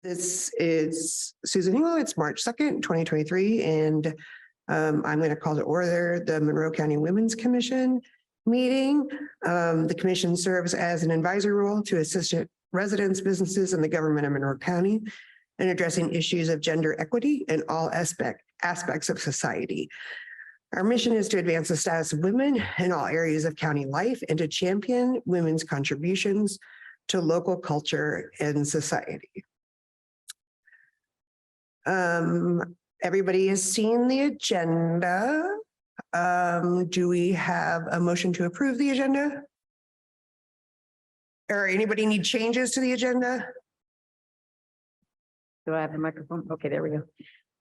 This is Susan Hingle. It's March 2nd, 2023, and I'm going to call to order the Monroe County Women's Commission meeting. The commission serves as an advisory role to assist residents, businesses, and the government of Monroe County in addressing issues of gender equity in all aspects of society. Our mission is to advance the status of women in all areas of county life and to champion women's contributions to local culture and society. Everybody has seen the agenda. Do we have a motion to approve the agenda? Or anybody need changes to the agenda? Do I have the microphone? Okay, there we go.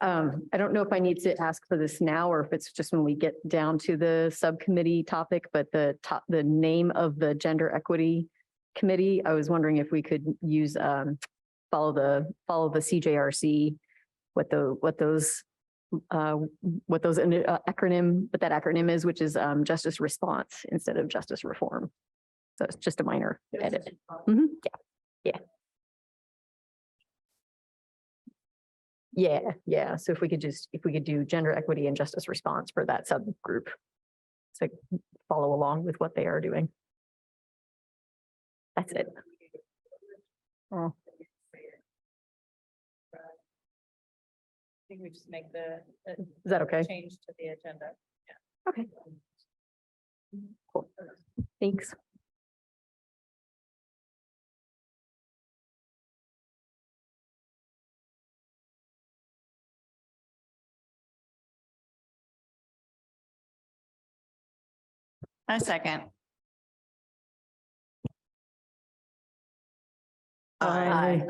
I don't know if I need to ask for this now or if it's just when we get down to the subcommittee topic, but the name of the gender equity committee, I was wondering if we could use follow the CJRC, what that acronym is, which is justice response instead of justice reform. So it's just a minor edit. Yeah. So if we could do gender equity and justice response for that subgroup, so follow along with what they are doing. That's it. Oh. I think we just make the Is that okay? change to the agenda. Yeah. Okay. Cool. Thanks. A second. Aye.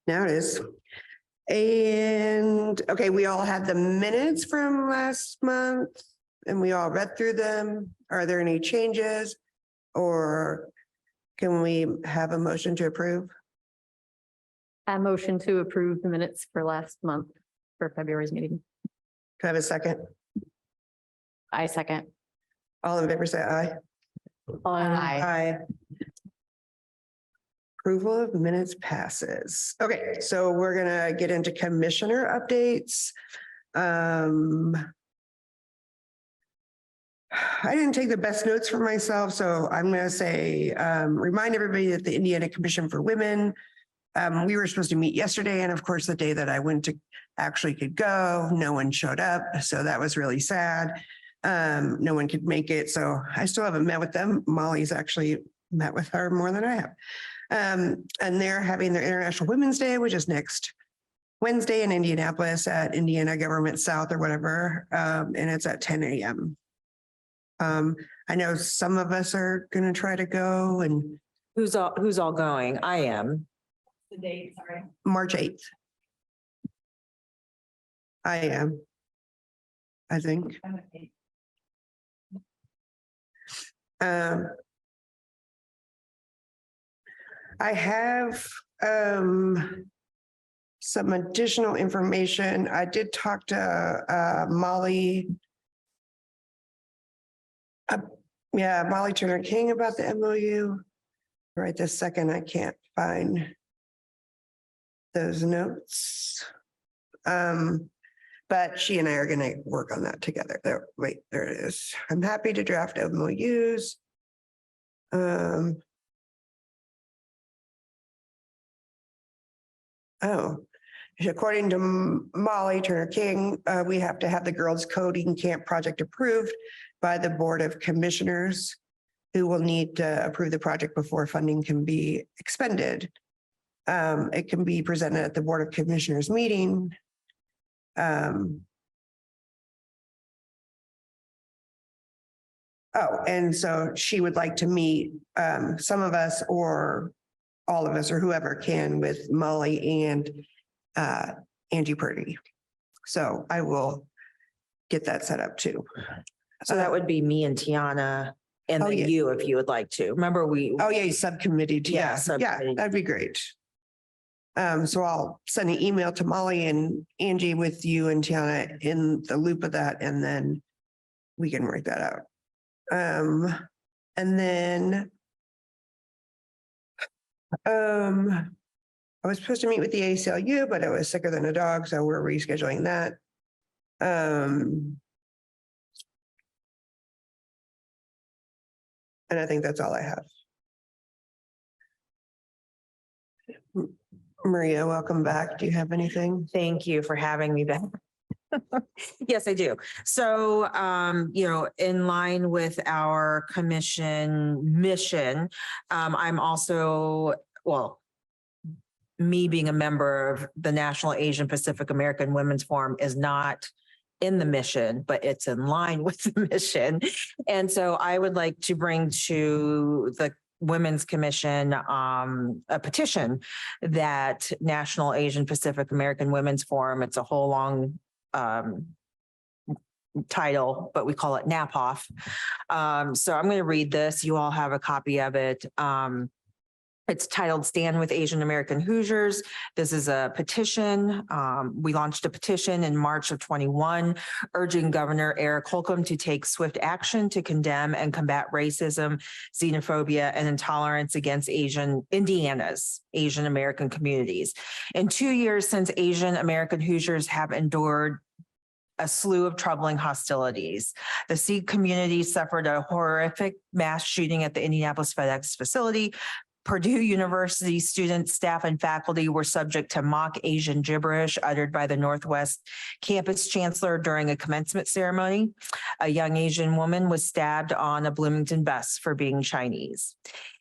Now it is. And okay, we all had the minutes from last month and we all read through them. Are there any changes or can we have a motion to approve? A motion to approve the minutes for last month for February's meeting. Can I have a second? I second. All in favor say aye. Aye. Approval of minutes passes. Okay, so we're gonna get into commissioner updates. I didn't take the best notes for myself, so I'm gonna say, remind everybody that the Indiana Commission for Women, we were supposed to meet yesterday, and of course, the day that I went to actually could go, no one showed up, so that was really sad. No one could make it, so I still haven't met with them. Molly's actually met with her more than I have. And they're having their International Women's Day, which is next Wednesday in Indianapolis at Indiana Government South or whatever. And it's at 10 a.m. I know some of us are going to try to go. And who's all going? I am. The date, sorry. March 8th. I am. I think. I have some additional information. I did talk to Molly. Molly Turner King about the MOU. Right this second, I can't find those notes. But she and I are going to work on that together. There it is. I'm happy to draft MOUs. According to Molly Turner King, we have to have the Girls Coding Camp project approved by the Board of Commissioners, who will need to approve the project before funding can be expended. It can be presented at the Board of Commissioners meeting. And so she would like to meet some of us or all of us or whoever can with Molly and Angie Purdy. So I will get that set up too. So that would be me and Tiana and Oh, then yeah. you, if you would like to. Remember, we, Oh, yeah, subcommittee. Yeah, Yeah, subcommittee. that'd be great. So I'll send an email to Molly and Angie with you and Tiana in the loop of that, and then we can work that out. And then I was supposed to meet with the ACLU, but I was sicker than a dog, so we're rescheduling that. And I think that's all I have. Maria, welcome back. Do you have anything? thank you for having me back. Yes, I do. So, in line with our commission mission, I'm also, well, me being a member of the National Asian Pacific American Women's Forum is not in the mission, but it's in line with the mission. And so I would like to bring to the Women's Commission a petition that National Asian Pacific American Women's Forum, it's a whole long title, but we call it NAPOF. So I'm going to read this. You all have a copy of it. It's titled Stand with Asian American Hoosiers. This is a petition. We launched a petition in March of 21, urging Governor Eric Holcomb to take swift action to condemn and combat racism, xenophobia, and intolerance against Indiana's Asian American communities. In 2 years since Asian American Hoosiers have endured a slew of troubling hostilities. The Sikh community suffered a horrific mass shooting at the Indianapolis FedEx facility. Purdue University students, staff, and faculty were subject to mock Asian gibberish uttered by the Northwest campus chancellor during a commencement ceremony. A young Asian woman was stabbed on a Bloomington bus for being Chinese.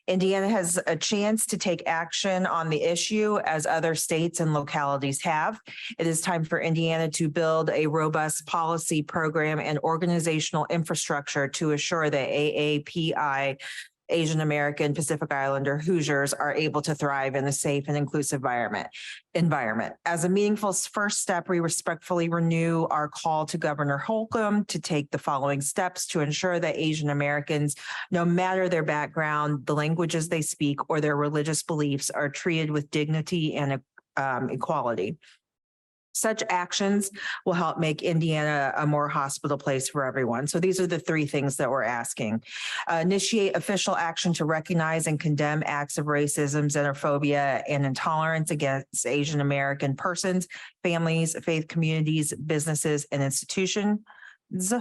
Indiana has a chance to take action on the issue as other states and localities have. It is time for Indiana to build a robust policy program and organizational infrastructure to assure that AAPI Asian American Pacific Islander Hoosiers are able to thrive in a safe and inclusive environment. As a meaningful first step, we respectfully renew our call to Governor Holcomb to take the following steps to ensure that Asian Americans, no matter their background, the languages they speak, or their religious beliefs, are treated with dignity and equality. Such actions will help make Indiana a more hospitable place for everyone. So these are the three things that we're asking. Initiate official action to recognize and condemn acts of racism, xenophobia, and intolerance against Asian American persons, families, faith communities, businesses, and institutions.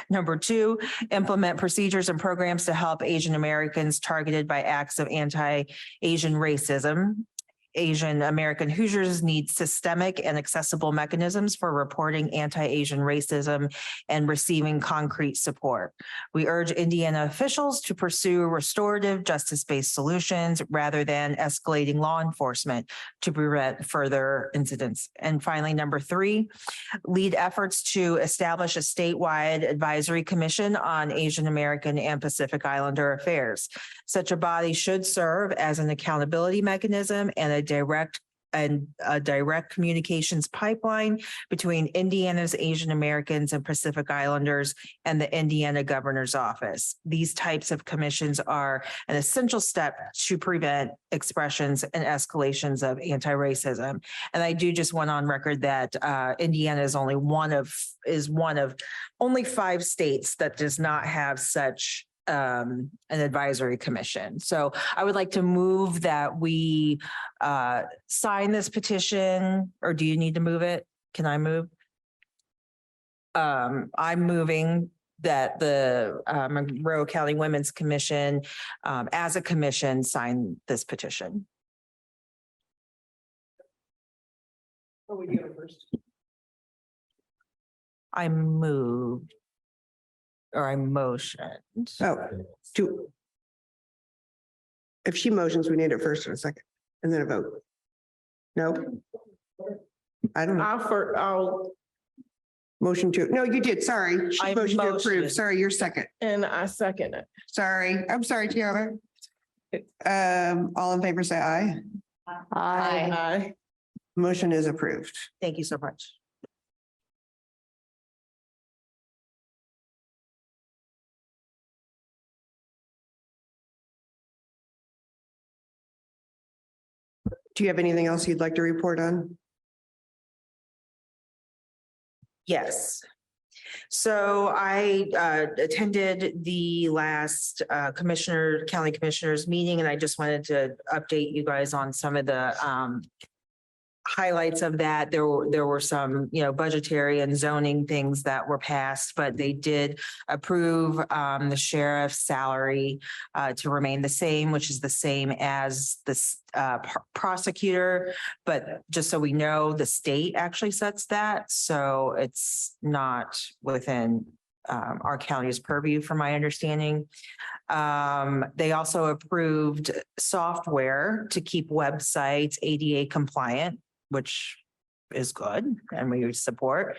Number 2, implement procedures and programs to help Asian Americans targeted by acts of anti-Asian racism. Asian American Hoosiers need systemic and accessible mechanisms for reporting anti-Asian racism and receiving concrete support. We urge Indiana officials to pursue restorative justice-based solutions rather than escalating law enforcement to prevent further incidents. And finally, number 3, lead efforts to establish a statewide advisory commission on Asian American and Pacific Islander affairs. Such a body should serve as an accountability mechanism and a direct communications pipeline between Indiana's Asian Americans and Pacific Islanders and the Indiana Governor's Office. These types of commissions are an essential step to prevent expressions and escalations of anti-racism. And I do just want on record that Indiana is one of only 5 states that does not have such an advisory commission. So I would like to move that we sign this petition, or do you need to move it? Can I move? I'm moving that the Monroe County Women's Commission, as a commission, sign this petition. Oh, we go first. I moved. Or I motioned. Oh, if she motions, we need it first and a second, and then a vote. No? I don't know. I'll Motion to, no, you did, sorry. She I motioned to approve. motioned. Sorry, you're second. and I second it. Sorry, I'm sorry, Tiana. All in favor, say aye. Aye. Motion is approved. Thank you so much. Do you have anything else you'd like to report on? Yes. So I attended the last county commissioners meeting, and I just wanted to update you guys on some of the highlights of that. There were some, budgetary and zoning things that were passed, but they did approve the sheriff's salary to remain the same, which is the same as the prosecutor. But just so we know, the state actually sets that, so it's not within our county's purview, from my understanding. They also approved software to keep websites ADA compliant, which is good and we support.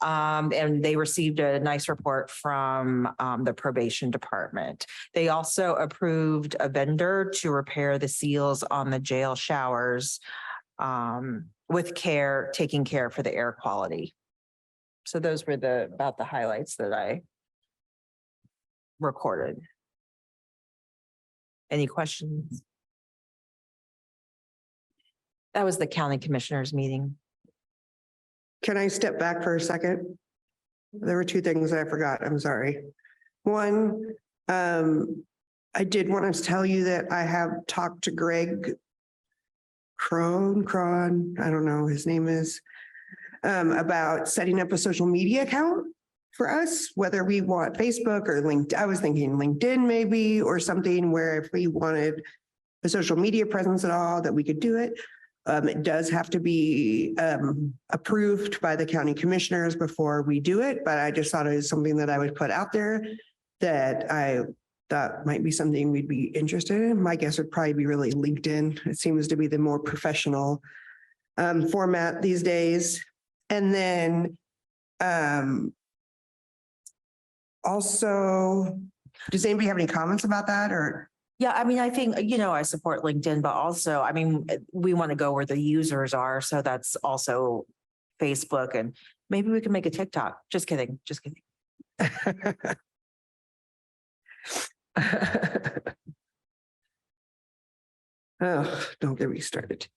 And they received a nice report from the probation department. They also approved a vendor to repair the seals on the jail showers with care, taking care for the air quality. So those were about the highlights that I recorded. Any questions? That was the county commissioners meeting. Can I step back for a second? There were two things I forgot. I'm sorry. One, I did want to tell you that I have talked to Greg Cron, I don't know, his name is, about setting up a social media account for us, whether we want Facebook or LinkedIn. I was thinking LinkedIn maybe, or something where if we wanted a social media presence at all, that we could do it. It does have to be approved by the county commissioners before we do it, but I just thought it was something that I would put out there that I thought might be something we'd be interested in. My guess would probably be really LinkedIn. It seems to be the more professional format these days. And then also, does anybody have any comments about that or? Yeah, I mean, I think, I support LinkedIn, but also, I mean, we want to go where the users are. So that's also Facebook, and maybe we can make a TikTok. Just kidding. Just kidding. Oh, don't get me started.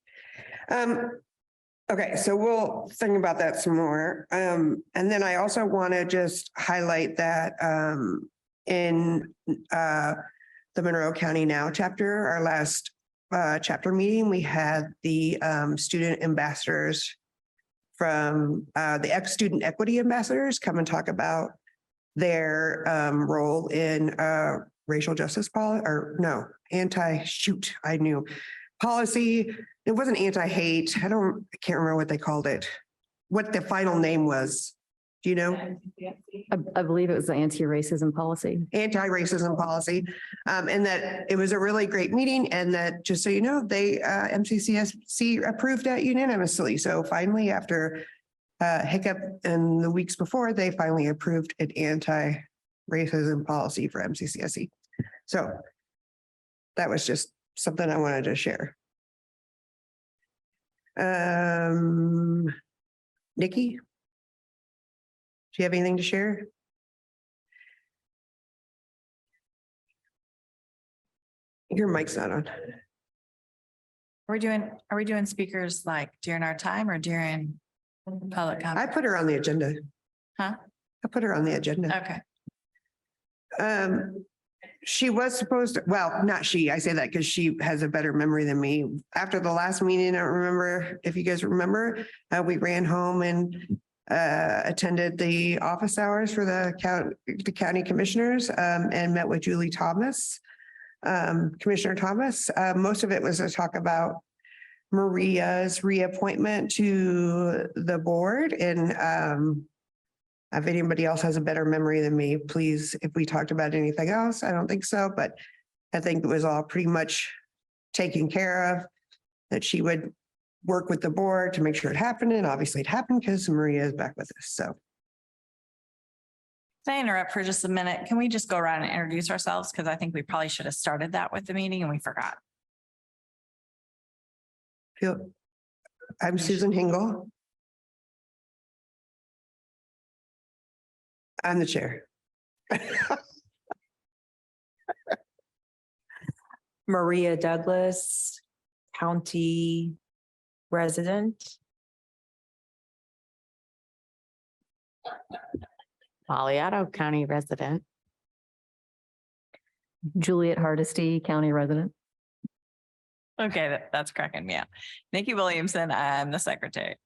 Okay, so we'll think about that some more. And then I also want to just highlight that in the Monroe County Now chapter, our last chapter meeting, we had the student ambassadors from the ex-student equity ambassadors come and talk about their role in racial justice policy, or no, policy. It wasn't anti-hate. I can't remember what they called it, what the final name was. Do you know? I believe it was the anti-racism policy. Anti-racism policy. And that it was a really great meeting, and that, just so you know, they MCCSC approved that unanimously. So finally, after hiccup in the weeks before, they finally approved an anti-racism policy for MCCSC. So that was just something I wanted to share. Nikki? Do you have anything to share? Your mic's not on. Are we doing speakers like during our time or during public I comment? put her on the agenda. Huh? I put her on the agenda. Okay. She was supposed to, well, not she, I say that because she has a better memory than me. After the last meeting, I don't remember if you guys remember, we ran home and attended the office hours for the county commissioners and met with Julie Thomas, Commissioner Thomas. Most of it was to talk about Maria's reappointment to the board. And if anybody else has a better memory than me, please, if we talked about anything else, I don't think so, but I think it was all pretty much taken care of, that she would work with the board to make sure it happened. And obviously it happened because Maria is back with us. So. Can I interrupt for just a minute? Can we just go around and introduce ourselves? Because I think we probably should have started that with the meeting and we forgot. I'm Susan Hingle. I'm the chair. Maria Douglas, County resident. Colorado County resident. Juliet Hardesty, county resident. Okay, that's cracking me up. Nikki Williamson, I'm the secretary.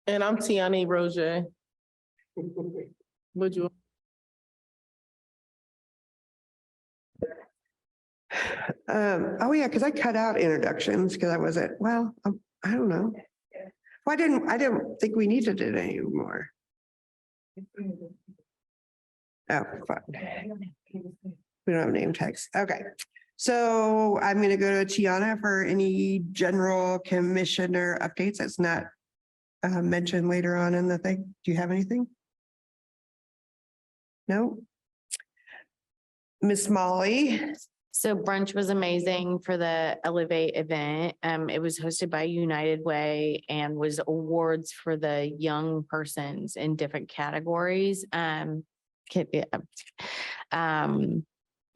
And I'm Tiani Roger. Would you? Oh yeah, because I cut out introductions because I wasn't, well, I don't know. Well, I didn't think we needed it anymore. Oh, fine. We don't have name tags. Okay. So I'm going to go to Tiana for any general commissioner updates. That's not mentioned later on in the thing. Do you have anything? No? Miss Molly? So brunch was amazing for the Elevate event. It was hosted by United Way and was awards for the young persons in different categories. It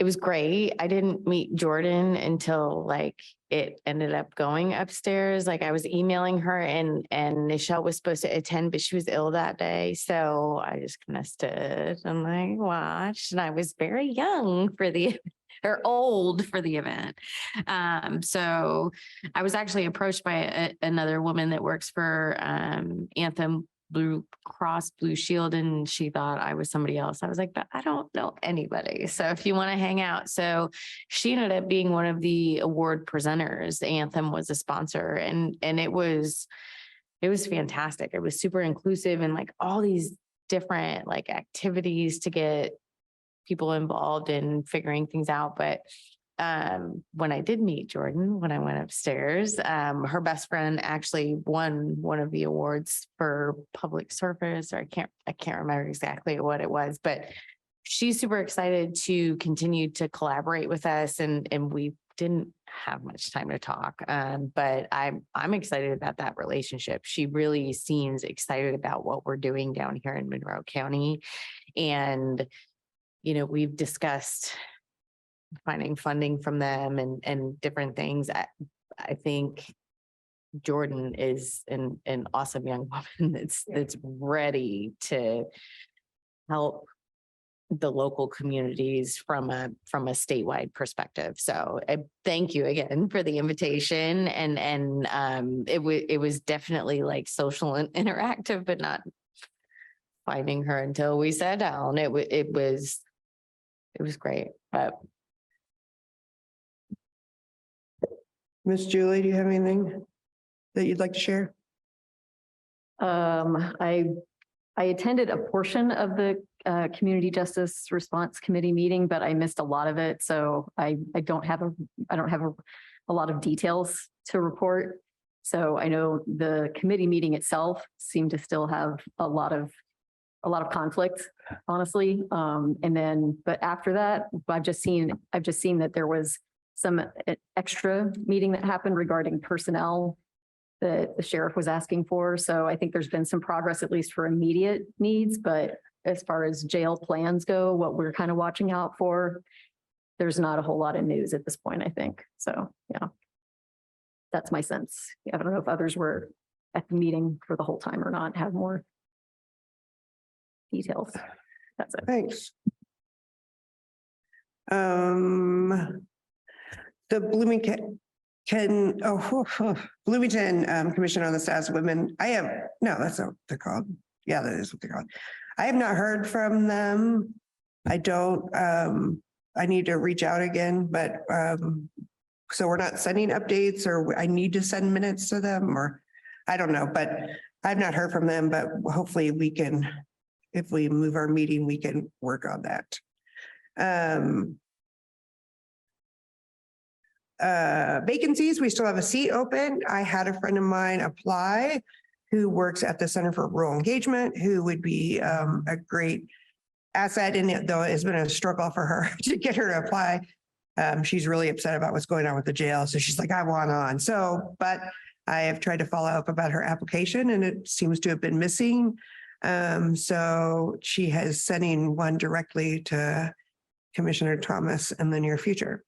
was great. I didn't meet Jordan until like it ended up going upstairs. Like I was emailing her and Nichelle was supposed to attend, but she was ill that day. So I just kind of stood and like watched, and I was very young for the or old for the event. So I was actually approached by another woman that works for Anthem Blue Cross Blue Shield, and she thought I was somebody else. I was like, but I don't know anybody. So if you want to hang out. So she ended up being one of the award presenters. Anthem was a sponsor, and it was fantastic. It was super inclusive and like all these different like activities to get people involved in figuring things out. But when I did meet Jordan, when I went upstairs, her best friend actually won one of the awards for public service, or I can't remember exactly what it was, but she's super excited to continue to collaborate with us. And we didn't have much time to talk. But I'm excited about that relationship. She really seems excited about what we're doing down here in Monroe County. And you know, we've discussed finding funding from them and different things. I think Jordan is an awesome young woman that's ready to help the local communities from a statewide perspective. So thank you again for the invitation. And it was definitely like social and interactive, but not finding her until we sat down. It was great, but. Miss Julie, do you have anything that you'd like to share? I attended a portion of the Community Justice Response Committee meeting, but I missed a lot of it. So I don't have a lot of details to report. So I know the committee meeting itself seemed to still have a lot of conflict, honestly. But after that, I've just seen that there was some extra meeting that happened regarding personnel that the sheriff was asking for. So I think there's been some progress, at least for immediate needs, but as far as jail plans go, what we're kind of watching out for, there's not a whole lot of news at this point, I think. So, yeah, that's my sense. I don't know if others were at the meeting for the whole time or not, have more details. That's it. Thanks. The Bloomington Commission on the Status of Women. That's not what they're called. Yeah, that is what they're called. I have not heard from them. I need to reach out again, but so we're not sending updates, or I need to send minutes to them, or I don't know, but I've not heard from them, but hopefully we can, if we move our meeting, we can work on that. Vacancies, we still have a seat open. I had a friend of mine apply who works at the Center for Rural Engagement, who would be a great asset in it, though it's been a struggle for her to get her to apply. She's really upset about what's going on with the jail. So she's like, I want on. So, but I have tried to follow up about her application and it seems to have been missing. So she is sending one directly to Commissioner Thomas in the near future.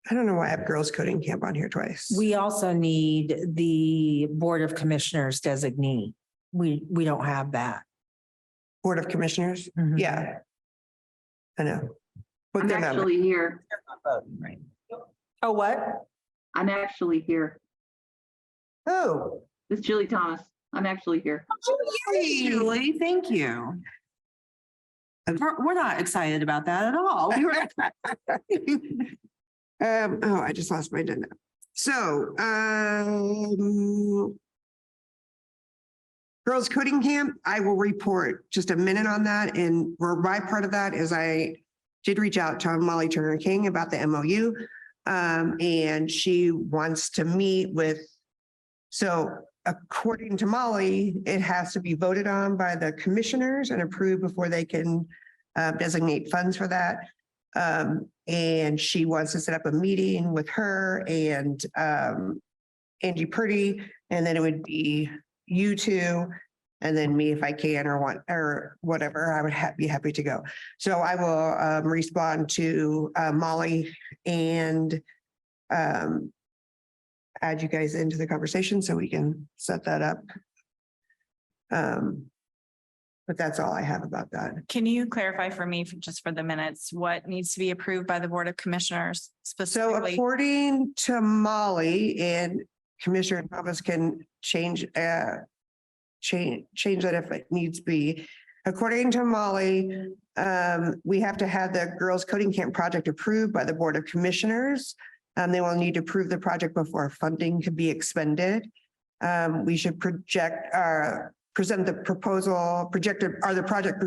I don't know why I have girls coding camp on here twice. We also need the Board of Commissioners designee. We don't have that. Board of Commissioners, Mhm. yeah. I know. But I'm they're not, actually here. Right. Oh, what? I'm actually here. oh. It's Julie Thomas. I'm actually here. Julie, thank you. We're not excited about that at all. We were. Oh, I just lost my agenda. So, girls coding camp, I will report just a minute on that. And for my part of that is I did reach out to Molly Turner King about the MOU. And she wants to meet with, so according to Molly, it has to be voted on by the commissioners and approved before they can designate funds for that. And she wants to set up a meeting with her and Angie Purdy, and then it would be you two, and then me if I can or want or whatever. I would be happy to go. So I will respond to Molly and add you guys into the conversation so we can set that up. But that's all I have about that. Can you clarify for me, just for the minutes, what needs to be approved by the Board of Commissioners So specifically? according to Molly, and Commissioner Thomas can change that if it needs be. According to Molly, we have to have the girls coding camp project approved by the Board of Commissioners. They will need to approve the project before funding can be expended. We should present the project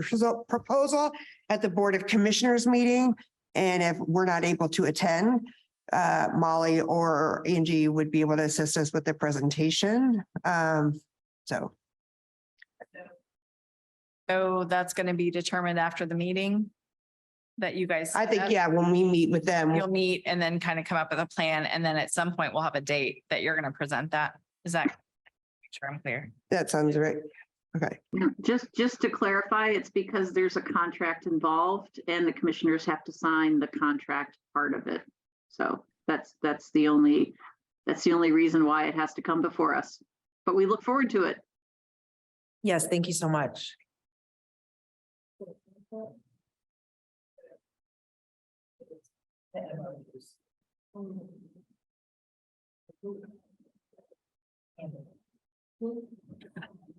proposal at the Board of Commissioners meeting. And if we're not able to attend, Molly or Angie would be able to assist us with the presentation. So That's going to be determined after the meeting that you guys. I think, set? yeah, when we meet with them, You'll meet and then kind of come up with a plan. And then at some point we'll have a date that you're going to present that. Is that? Make sure I'm clear. that sounds right. Okay. Just to clarify, it's because there's a contract involved and the commissioners have to sign the contract part of it. So that's the only reason why it has to come before us. But we look forward to it. Yes, thank you so much.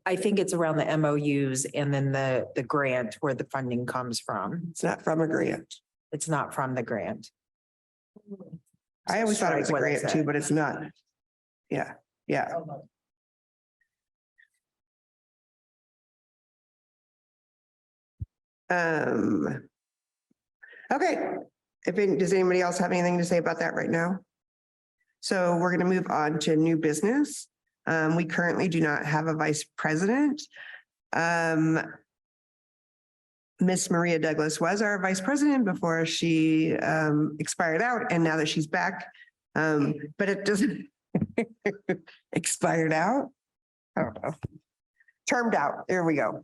I think it's around the MOUs and then the grant where the funding comes from. It's not from a grant. It's not from the grant. I always thought it was a What I grant too, said. but it's not. Yeah, yeah. Okay, does anybody else have anything to say about that right now? So we're going to move on to new business. We currently do not have a vice president. Miss Maria Douglas was our vice president before she expired out, and now that she's back, but it doesn't expired out. I don't know. Termed out. There we go.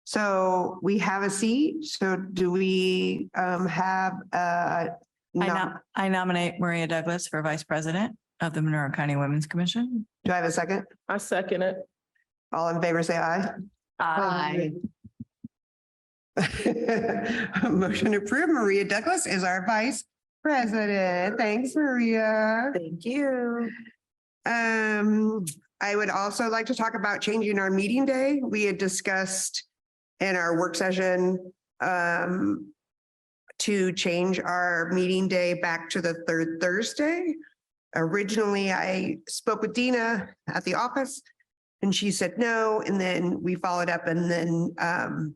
So we have a seat. So do we have I nominate Maria Douglas for Vice President of the Monroe County Women's Commission. do I have a second? I second it. All in favor, say aye. Aye. Motion approved. Maria Douglas is our vice president. Thanks, Maria. Thank you. I would also like to talk about changing our meeting day. We had discussed in our work session to change our meeting day back to the third Thursday. Originally, I spoke with Dina at the office and she said no. And then we followed up and then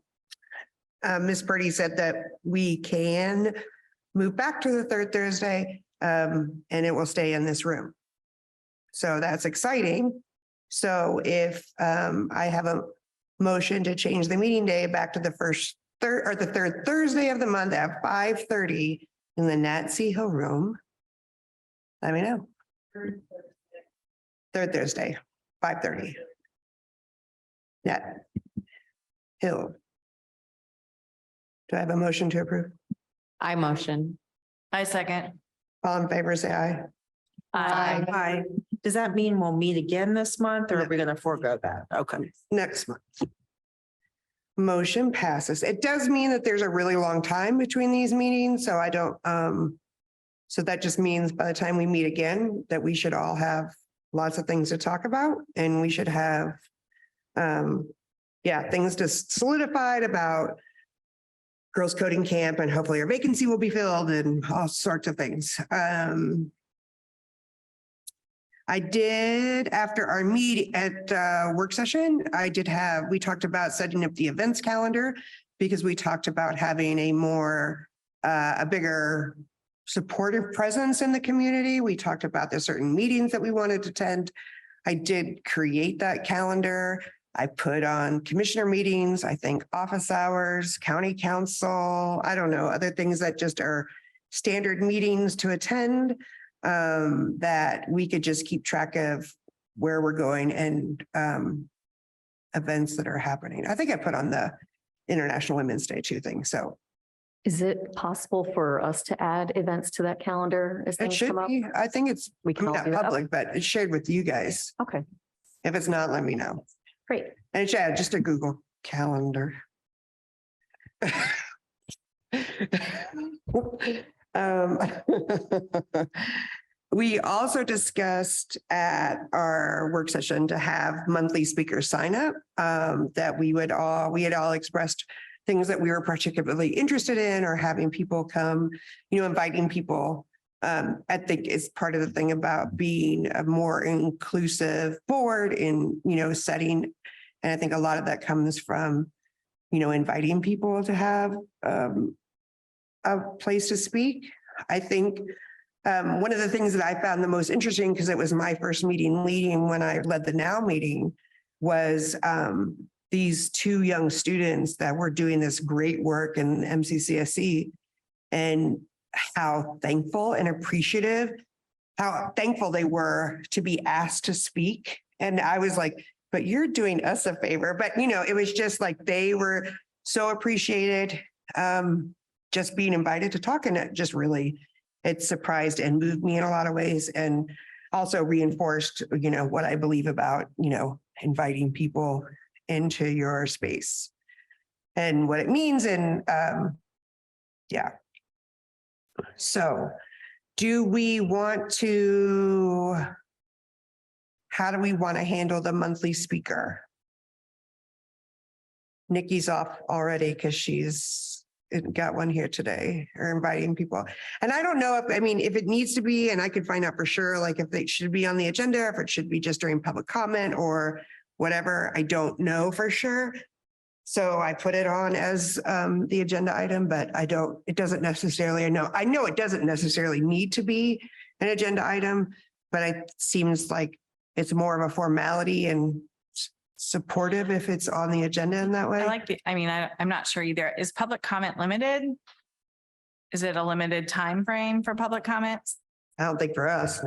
Ms. Purdy said that we can move back to the third Thursday and it will stay in this room. So that's exciting. So if I have a motion to change the meeting day back to the third Thursday of the month at 5:30 in the Nat C. Hill room, let me know. Third Thursday, 5:30. Nat Hill. Do I have a motion to approve? I motion. I second. All in favor, say aye. Aye. Hi. Does that mean we'll meet again this month or are we gonna forego that? Okay. Next month. Motion passes. It does mean that there's a really long time between these meetings, so I don't, so that just means by the time we meet again, that we should all have lots of things to talk about and we should have, yeah, things just solidified about girls coding camp and hopefully our vacancy will be filled and all sorts of things. I did, after our meet at work session, we talked about setting up the events calendar because we talked about having a bigger supportive presence in the community. We talked about the certain meetings that we wanted to attend. I did create that calendar. I put on commissioner meetings, I think office hours, county council, I don't know, other things that just are standard meetings to attend. That we could just keep track of where we're going and events that are happening. I think I put on the International Women's Day too thing. So Is it possible for us to add events to that calendar as it things should come up? be, I think it's We can all not do that. public, but it's shared with you guys. Okay, If it's not, let me know. great. And yeah, just a Google calendar. Um, We also discussed at our work session to have monthly speaker sign up, that we had all expressed things that we were particularly interested in or having people come, inviting people. I think is part of the thing about being a more inclusive board in, setting. And I think a lot of that comes from, inviting people to have a place to speak. I think one of the things that I found the most interesting, because it was my first meeting leading when I led the NOW meeting, was these two young students that were doing this great work in MCCSE and how thankful and appreciative, how thankful they were to be asked to speak. And I was like, but you're doing us a favor. But, it was just like they were so appreciated, just being invited to talk. And it surprised and moved me in a lot of ways and also reinforced, what I believe about, inviting people into your space and what it means. And yeah. So how do we want to handle the monthly speaker? Nikki's off already because she's got one here today or inviting people. And I don't know if it needs to be, and I could find out for sure, like if they should be on the agenda, if it should be just during public comment or whatever. I don't know for sure. So I put it on as the agenda item, but I know it doesn't necessarily need to be an agenda item, but it seems like it's more of a formality and supportive if it's on the agenda in that way. I'm not sure either. Is public comment limited? Is it a limited time frame for public comments? I don't think for us.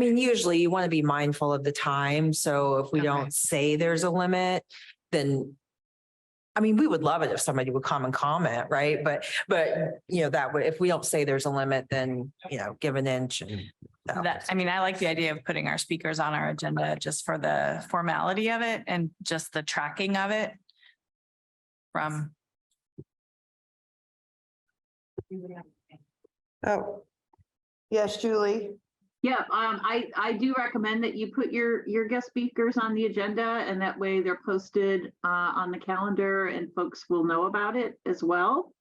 Usually you want to be mindful of the time. So if we Okay. don't say there's a limit, then we would love it if somebody would come and comment, right? But that would, if we don't say there's a limit, then, give an inch and. I like the idea of putting our speakers on our agenda just for the formality of it and just the tracking of it from. Oh, yes, Julie. Yeah, I do recommend that you put your guest speakers on the agenda and that way they're posted on the calendar and folks will know about it as well.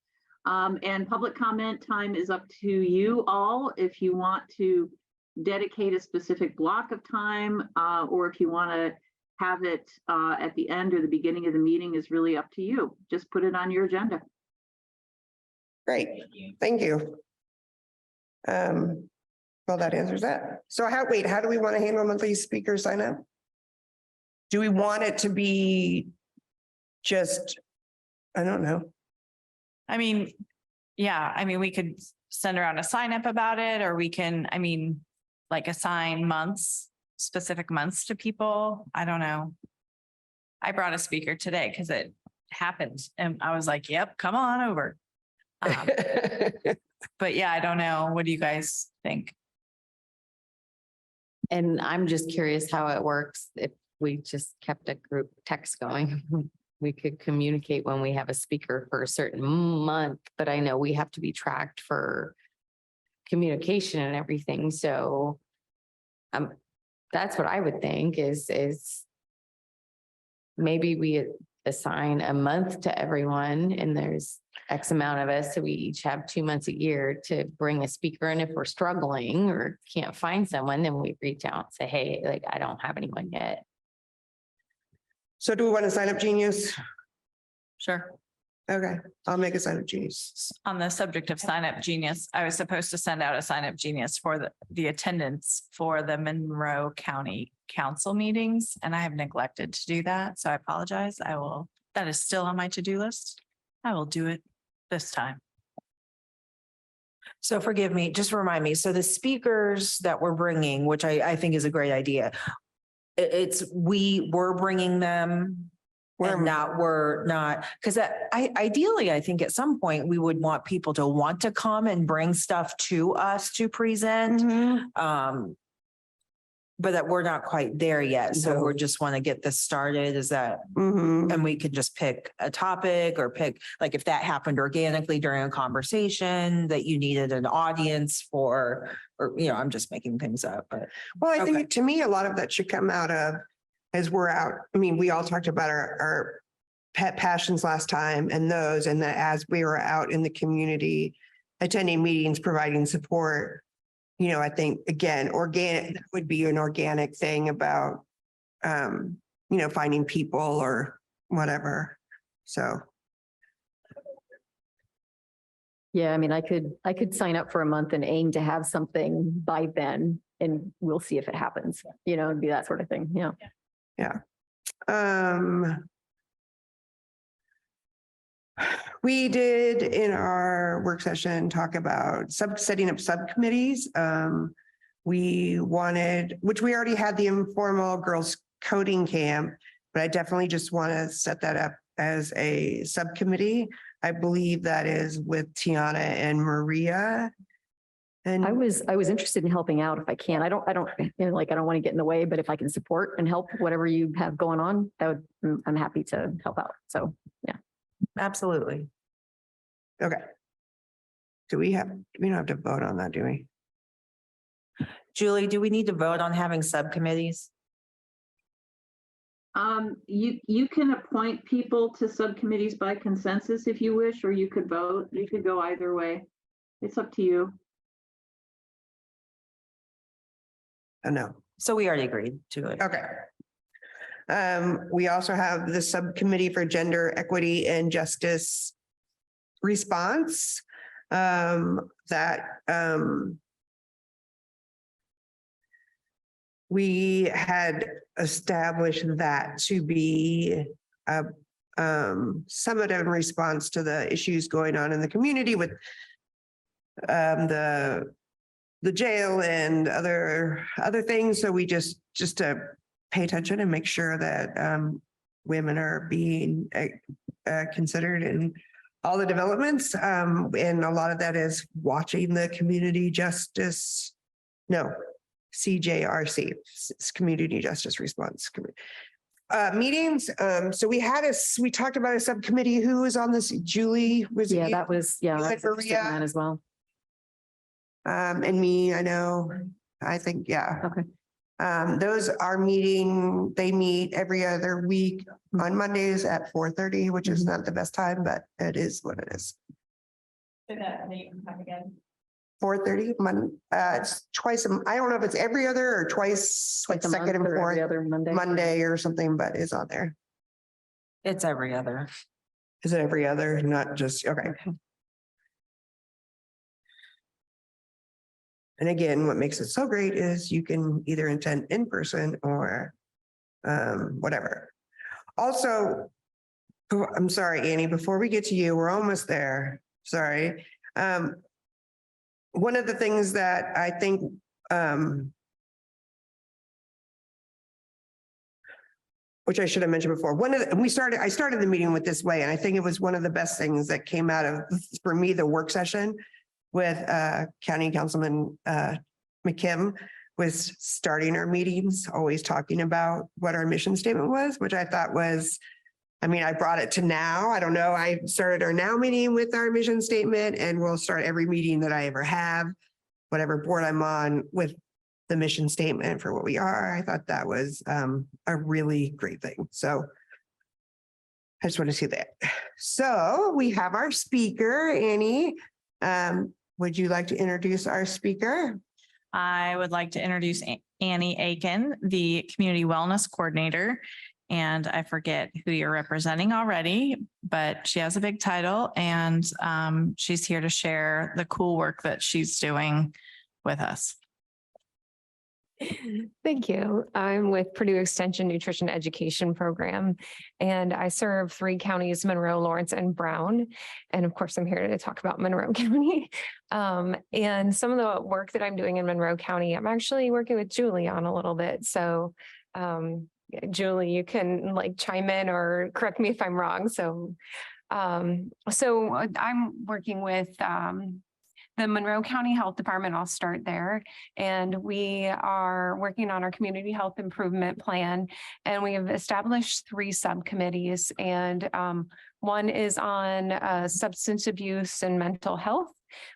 And public comment time is up to you all if you want to dedicate a specific block of time or if you want to have it at the end or the beginning of the meeting is really up to you. Just put it on your agenda. Great, thank you. Well, that answers that. So how do we want to handle monthly speaker sign up? Do we want it to be just, I don't know. We could send around a sign up about it, or we can, assign specific months to people. I don't know. I brought a speaker today because it happened and I was like, yep, come on over. But yeah, I don't know. What do you guys think? And I'm just curious how it works. If we just kept a group text going, we could communicate when we have a speaker for a certain month, but I know we have to be tracked for communication and everything. So that's what I would think is maybe we assign a month to everyone and there's X amount of us. So we each have 2 months a year to bring a speaker. And if we're struggling or can't find someone, then we reach out and say, hey, like, I don't have anyone yet. So do we want to sign up Genius? Sure. Okay, I'll make a sign up Genius. On the subject of Sign Up Genius, I was supposed to send out a Sign Up Genius for the attendance for the Monroe County Council meetings, and I have neglected to do that. So I apologize. That is still on my to-do list. I will do it this time. So forgive me, just remind me. So the speakers that we're bringing, which I think is a great idea. We were bringing them. We're not, because ideally, I think at some point we would want people to want to come and bring stuff to us to present. But that we're not quite there yet. So we just want to get this started. Is that, and we could just pick a topic or pick, like if that happened organically during a conversation that you needed an audience for, or, I'm just making things up, but. Well, I think to me, a lot of that should come out of as we're out. I mean, we all talked about our pet passions last time and that as we were out in the community, attending meetings, providing support, I think again, organic would be an organic thing about, finding people or whatever. So. Yeah, I mean, I could sign up for a month and aim to have something by then and we'll see if it happens, it'd be that sort of thing. Yeah. Yeah. We did in our work session talk about setting up subcommittees. We wanted, which we already had the informal girls coding camp, but I definitely just want to set that up as a subcommittee. I believe that is with Tiana and Maria. And I was interested in helping out if I can. I don't want to get in the way, but if I can support and help whatever you have going on, I'm happy to help out. So, yeah. Absolutely. Okay. We don't have to vote on that, do we? Julie, do we need to vote on having subcommittees? You can appoint people to subcommittees by consensus if you wish, or you could vote. You could go either way. It's up to you. Oh, no. So we already agreed to it. Okay. We also have the subcommittee for gender equity and justice response. We had established that to be a summative response to the issues going on in the community with the jail and other things. So we just to pay attention and make sure that women are being considered in all the developments. And a lot of that is watching the CJRC, it's Community Justice Response meetings. So we talked about a subcommittee. Who was on this? Julie was. Yeah, that was, yeah. That's that as well. And me, I know, I think, yeah. Okay. Those are they meet every other week on Mondays at 4:30, which is not the best time, but it is what it is. Say that name time again. 4:30, it's twice, I don't know if it's every other or twice, like a second month and or every fourth other Monday. Monday or something, but it's on there. It's every other. Is it every other, not just, okay. And again, what makes it so great is you can either attend in person or whatever. Also, I'm sorry, Annie, before we get to you, we're almost there. Sorry. One of the things that I think which I should have mentioned before. I started the meeting with this way, and I think it was one of the best things that came out of, for me, the work session with County Councilman McKim was starting our meetings, always talking about what our mission statement was, which I thought was, I mean, I brought it to now. I don't know. I started our now meeting with our mission statement, and we'll start every meeting that I ever have, whatever board I'm on, with the mission statement for what we are. I thought that was a really great thing. So I just want to see that. So we have our speaker, Annie. Would you like to introduce our speaker? I would like to introduce Annie Aiken, the Community Wellness Coordinator. And I forget who you're representing already, but she has a big title, and she's here to share the cool work that she's doing with us. Thank you. I'm with Purdue Extension Nutrition Education Program, and I serve 3 counties, Monroe, Lawrence, and Brown. And of course, I'm here to talk about Monroe County. And some of the work that I'm doing in Monroe County, I'm actually working with Julie on a little bit. So Julie, you can like chime in or correct me if I'm wrong. So I'm working with the Monroe County Health Department. I'll start there. And we are working on our community health improvement plan. And we have established 3 subcommittees. And one is on substance abuse and mental health.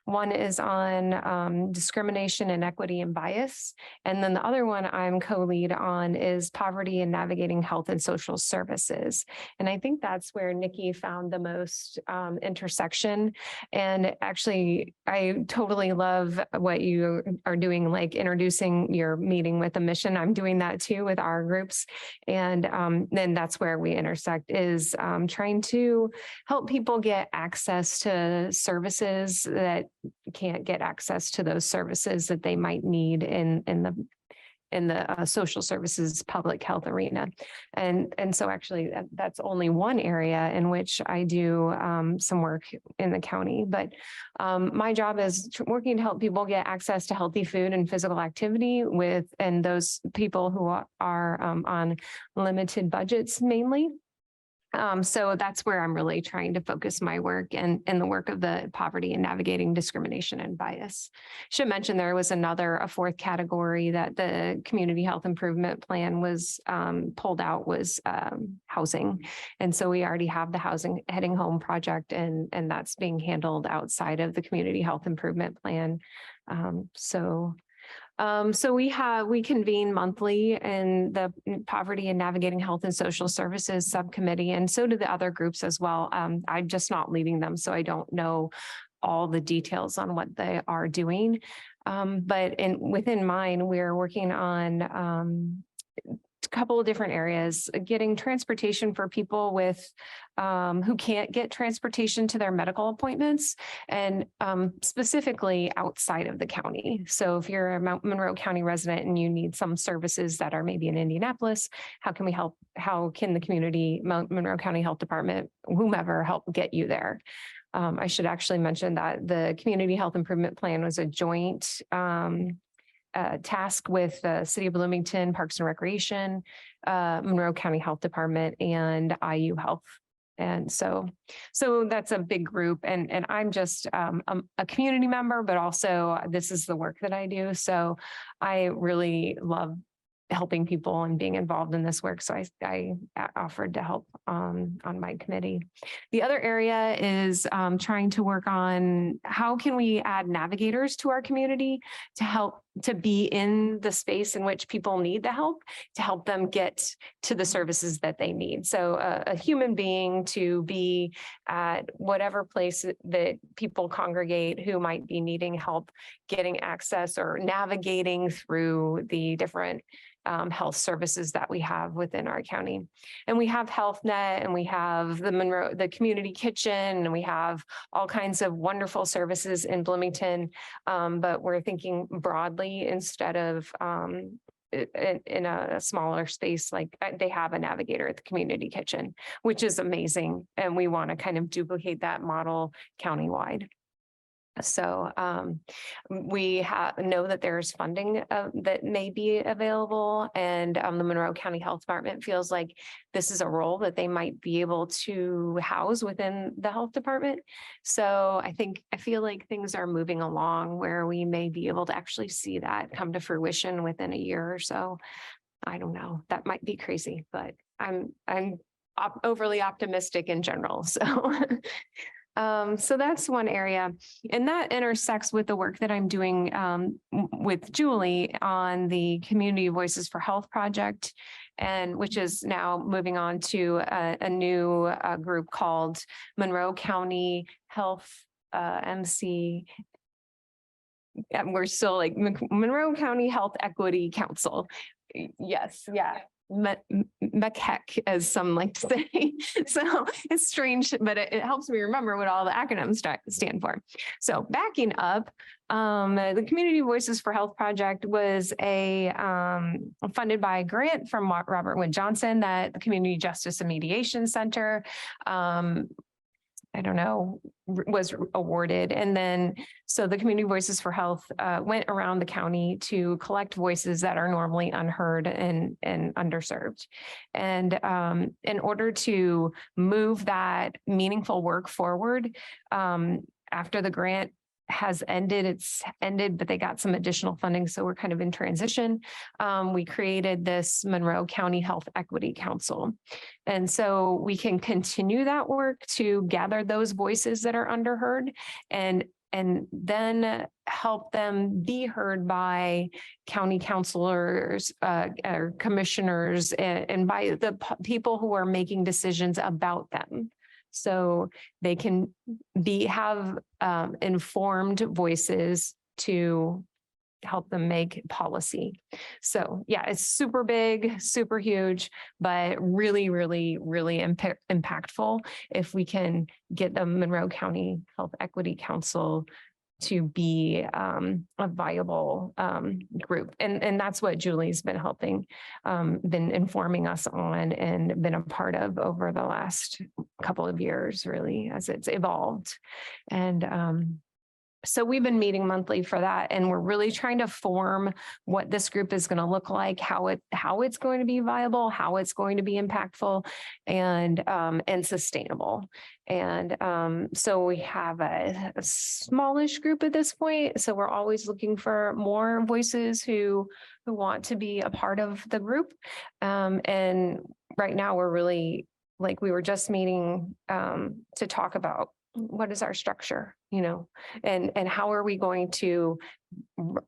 One is on discrimination, inequity, and bias. And then the other one I'm co-lead on is poverty and navigating health and social services. And I think that's where Nikki found the most intersection. And actually, I totally love what you are doing, like introducing your meeting with a mission. I'm doing that too with our groups. And then that's where we intersect, is trying to help people get access to services that can't get access to those services that they might need in the social services public health arena. And so actually that's only one area in which I do some work in the county. But my job is working to help people get access to healthy food and physical activity and those people who are on limited budgets mainly. So that's where I'm really trying to focus my work and the work of the poverty and navigating discrimination and bias. Should mention there was a 4th category that the community health improvement plan was pulled out was housing. And so we already have the housing heading home project, and that's being handled outside of the community health improvement plan. So we convene monthly in the Poverty and Navigating Health and Social Services Subcommittee, and so do the other groups as well. I'm just not leading them, so I don't know all the details on what they are doing. But within mine, we're working on a couple of different areas, getting transportation for people with who can't get transportation to their medical appointments, and specifically outside of the county. So if you're a Monroe County resident and you need some services that are maybe in Indianapolis, how can we help? How can the community, Monroe County Health Department, whomever, help get you there? I should actually mention that the Community Health Improvement Plan was a joint task with the City of Bloomington, Parks and Recreation, Monroe County Health Department, and IU Health. And so that's a big group. And I'm just a community member, but also this is the work that I do. So I really love helping people and being involved in this work. So I offered to help on my committee. The other area is trying to work on how can we add navigators to our community to help to be in the space in which people need the help, to help them get to the services that they need. So a human being to be at whatever place that people congregate who might be needing help getting access or navigating through the different health services that we have within our county. And we have HealthNet, and we have the Community Kitchen, and we have all kinds of wonderful services in Bloomington. But we're thinking broadly instead of in a smaller space, like they have a navigator at the Community Kitchen, which is amazing. And we want to kind of duplicate that model countywide. So we know that there's funding that may be available, and the Monroe County Health Department feels like this is a role that they might be able to house within the health department. So I feel like things are moving along where we may be able to actually see that come to fruition within a year or so. I don't know, that might be crazy, but I'm overly optimistic in general. So so that's one area, and that intersects with the work that I'm doing with Julie on the Community Voices for Health project, and which is now moving on to a new group called Monroe County Health MC. We're still like Monroe County Health Equity Council. Yes, yeah. MECHEC, as some like to say. So it's strange, but it helps me remember what all the acronyms stand for. So backing up, the Community Voices for Health project was funded by a grant from Robert Wood Johnson that the Community Justice and Mediation Center was awarded. And then, so the Community Voices for Health went around the county to collect voices that are normally unheard and underserved. And in order to move that meaningful work forward, after the grant has ended, it's ended, but they got some additional funding. So we're kind of in transition. We created this Monroe County Health Equity Council. And so we can continue that work to gather those voices that are underheard and then help them be heard by county councilors or commissioners and by the people who are making decisions about them. So they can have informed voices to help them make policy. So yeah, it's super big, super huge, but really, really, really impactful if we can get the Monroe County Health Equity Council to be a viable group. And that's what Julie's been helping, been informing us on and been a part of over the last couple of years, really, as it's evolved. And so we've been meeting monthly for that, and we're really trying to form what this group is going to look like, how it's going to be viable, how it's going to be impactful and sustainable. And so we have a smallish group at this point. So we're always looking for more voices who want to be a part of the group. And right now we're really, like, we were just meeting to talk about what is our structure, and how are we going to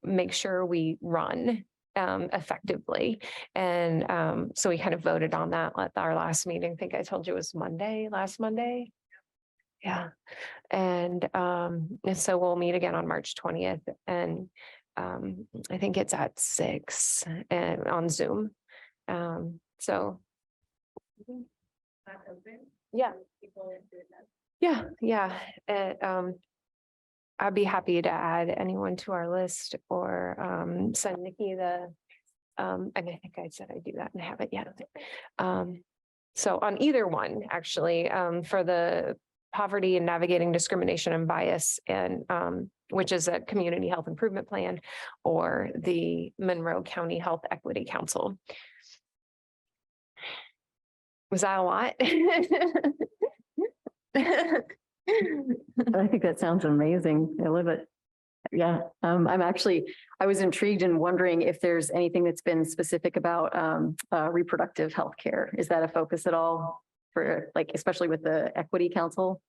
make sure we run effectively. And so we kind of voted on that at our last meeting. I think I told you it was last Monday. Yeah. And so we'll meet again on March 20th. And I think it's at 6 and on Zoom. So yeah. Yeah. I'd be happy to add anyone to our list or send Nikki I think I said I'd do that and I haven't yet. So on either one, actually, for the Poverty and Navigating Discrimination and Bias, and which is a community health improvement plan, or the Monroe County Health Equity Council. Was that a lot? I think that sounds amazing. I love it. Yeah, I was intrigued and wondering if there's anything that's been specific about reproductive health care. Is that a focus at all for, like, especially with the Equity Council?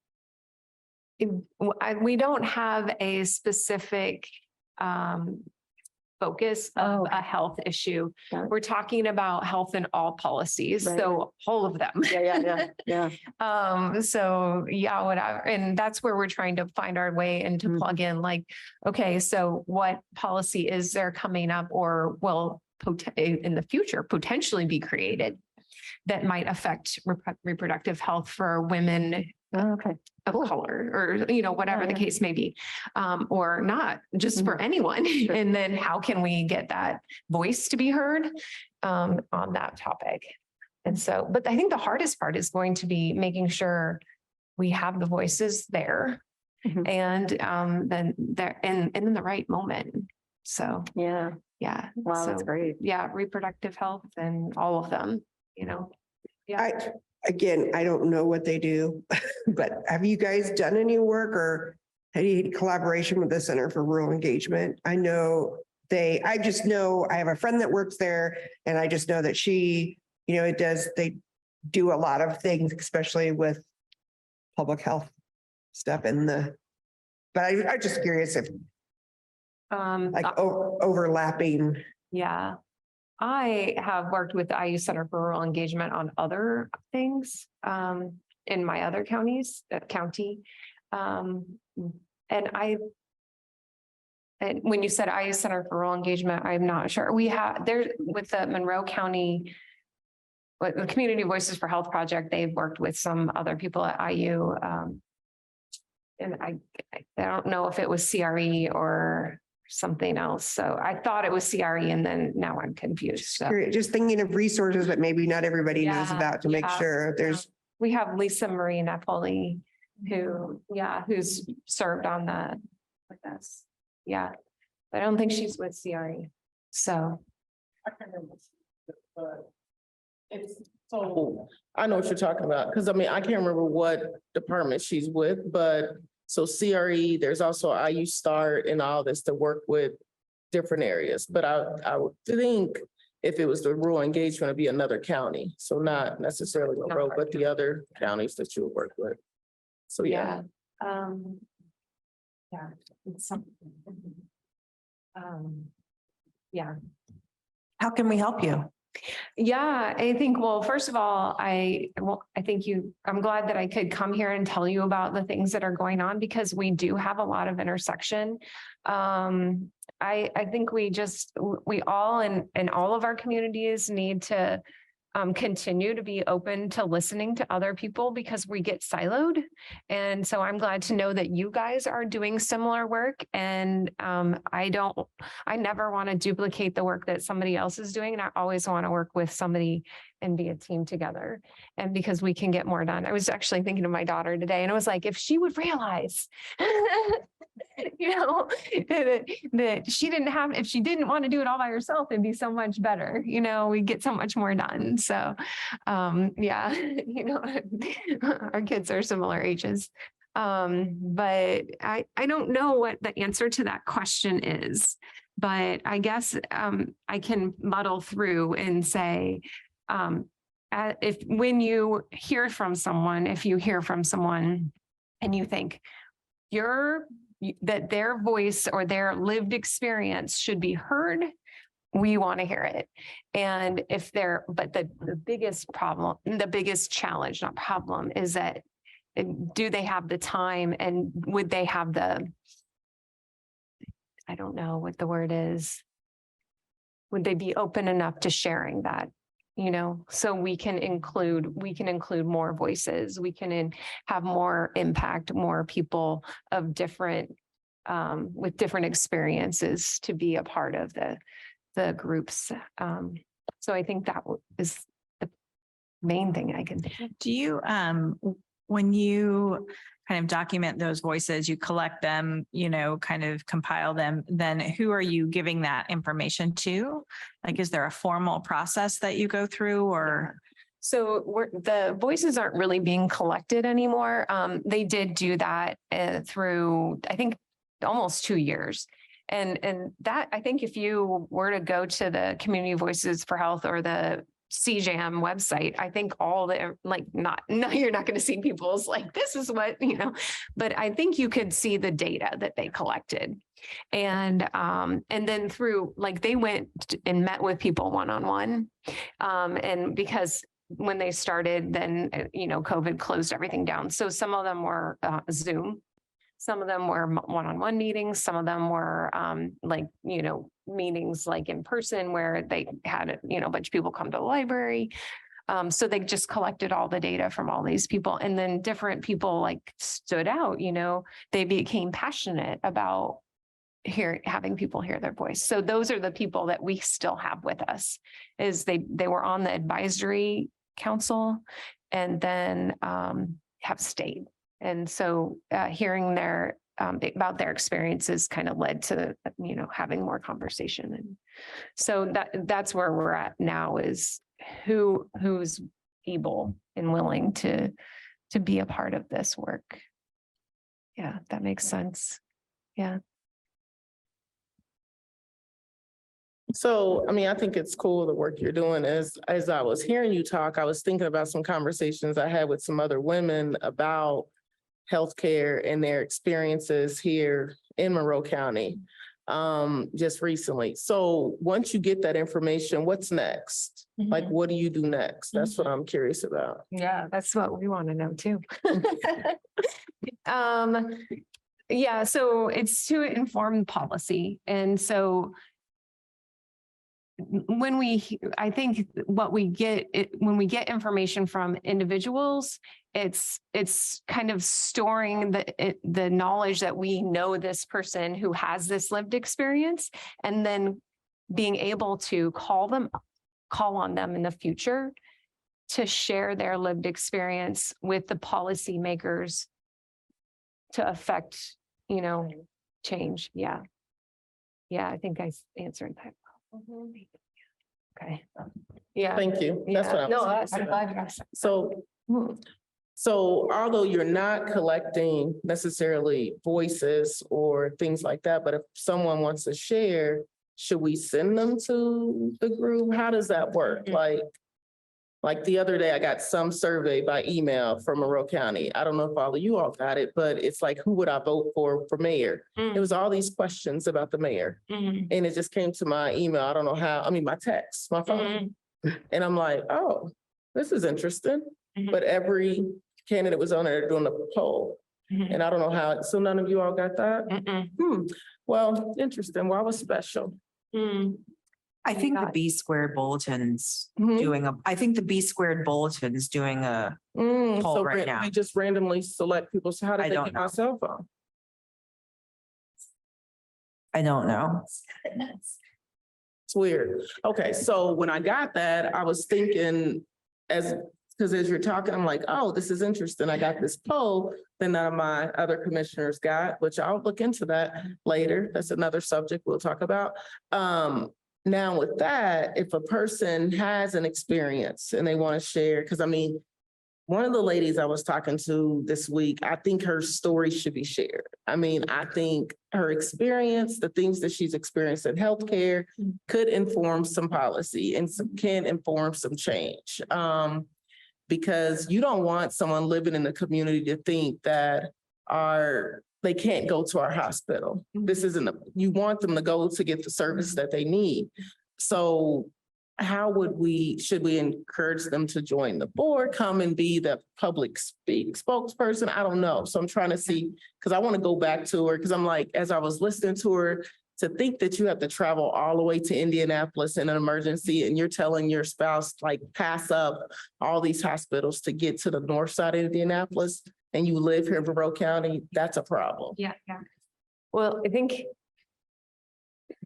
We don't have a specific focus of a health issue. We're talking about health in all policies, Right. So all of them. Yeah. So yeah, whatever. And that's where we're trying to find our way and to plug in, like, okay, so what policy is there coming up or will in the future potentially be created that might affect reproductive health for women of color, or, whatever the case may be, or not, just for anyone. And then how can we get that voice to be heard on that topic? And so, but I think the hardest part is going to be making sure we have the voices there Mhm. and then they're in the right moment. So, Yeah. yeah. Wow, that's So, great. yeah, reproductive health and all of them, you know. Yeah. Again, I don't know what they do, but have you guys done any work or any collaboration with the Center for Rural Engagement? I know I just know, I have a friend that works there and I just know that she, they do a lot of things, especially with public health stuff but I'm just curious if overlapping. Yeah. I have worked with the IU Center for Rural Engagement on other things in my other county. And when you said IU Center for Rural Engagement, I'm not sure. We have there with the Monroe County, with the Community Voices for Health Project, they've worked with some other people at IU. And I don't know if it was CRE or something else. So I thought it was CRE and then now I'm confused. So Just thinking of resources that maybe not everybody knows Yeah, about to make yeah, sure there's. we have Lisa Marie Napoli who's served on that with us. Yeah. But I don't think she's with CRE. So I can't remember. But it's so, I know what you're talking about, because I mean, I can't remember what department she's with, but so CRE, there's also IU Start and all this to work with different areas. But I would think if it was the rural engagement, it'd be another county. So not necessarily Monroe, but the other counties that you would work with. So yeah. Yeah. It's something. Yeah. How can we help you? Yeah, I think, well, first of all, I'm glad that I could come here and tell you about the things that are going on because we do have a lot of intersection. I think we all in all of our communities need to continue to be open to listening to other people because we get siloed. And so I'm glad to know that you guys are doing similar work. And I never want to duplicate the work that somebody else is doing. And I always want to work with somebody and be a team together. And because we can get more done. I was actually thinking of my daughter today and I was like, if she would realize that she if she didn't want to do it all by herself, it'd be so much better. We get so much more done. So, yeah, our kids are similar ages. But I don't know what the answer to that question is, but I guess I can muddle through and say, if you hear from someone and you think that their voice or their lived experience should be heard, we want to hear it. And but the biggest challenge, not problem, is that do they have the time and would they have I don't know what the word is. Would they be open enough to sharing that? So we can include more voices. We can have more impact, more people of different, with different experiences to be a part of the groups. So I think that is the main thing I can do. Do you, when you kind of document those voices, you collect them, kind of compile them, then who are you giving that information to? Like, is there a formal process that you go through or? So the voices aren't really being collected anymore. They did do that through, I think, almost 2 years. And that, I think if you were to go to the Community Voices for Health or the CJAM website, I think you're not going to see people's this is what, but I think you could see the data that they collected. And then through, they went and met with people one-on-one. And because when they started, then, COVID closed everything down. So some of them were Zoom. Some of them were one-on-one meetings. Some of them were meetings in person where they had, a bunch of people come to the library. So they just collected all the data from all these people. And then different people stood out, they became passionate about having people hear their voice. So those are the people that we still have with us, is they were on the advisory council and then have stayed. And so hearing their about their experiences kind of led to, having more conversation. And so that's where we're at now, is who's able and willing to be a part of this work. Yeah, that makes sense. Yeah. So, I mean, I think it's cool the work you're doing. As I was hearing you talk, I was thinking about some conversations I had with some other women about healthcare and their experiences here in Monroe County, just recently. So once you get that information, what's next? Like, what do you do next? That's what I'm curious about. Yeah, that's what we want to know too. Yeah, so it's to inform policy. And so I think what we get, when we get information from individuals, it's kind of storing the knowledge that we know this person who has this lived experience, and then being able to call on them in the future to share their lived experience with the policymakers to affect, change. Yeah. Yeah, I think I answered that. Okay. Yeah. Thank you. That's what I No, was. I'm glad you asked. So although you're not collecting necessarily voices or things like that, but if someone wants to share, should we send them to the group? How does that work? Like the other day, I got some survey by email from Monroe County. I don't know if all of you all got it, but it's like, who would I vote for mayor? It was all these questions about the mayor. And it just came to my email. I don't know how, my text, my phone. And I'm like, oh, this is interesting. But every candidate was on there doing a poll. And I don't know how, so none of you all got that? Well, interesting. Well, I was special. I think the B squared bulletins doing I think the B squared bulletins doing a poll So right now. we just randomly select people. So how did I they don't get my know. cell phone? I don't know. It's weird. Okay, so when I got that, I was thinking because as you're talking, I'm like, oh, this is interesting. I got this poll that none of my other commissioners got, which I'll look into that later. That's another subject we'll talk about. Now with that, if a person has an experience and they want to share, because one of the ladies I was talking to this week, I think her story should be shared. I think her experience, the things that she's experienced in healthcare could inform some policy and can inform some change. Because you don't want someone living in the community to think that they can't go to our hospital. This isn't, you want them to go to get the service that they need. So how should we encourage them to join the board, come and be the public spokesperson? I don't know. So I'm trying to see, because I want to go back to her, because I'm like, as I was listening to her, to think that you have to travel all the way to Indianapolis in an emergency and you're telling your spouse, like, pass up all these hospitals to get to the north side of Indianapolis, and you live here in Monroe County, that's a problem. Yeah. Well, I think,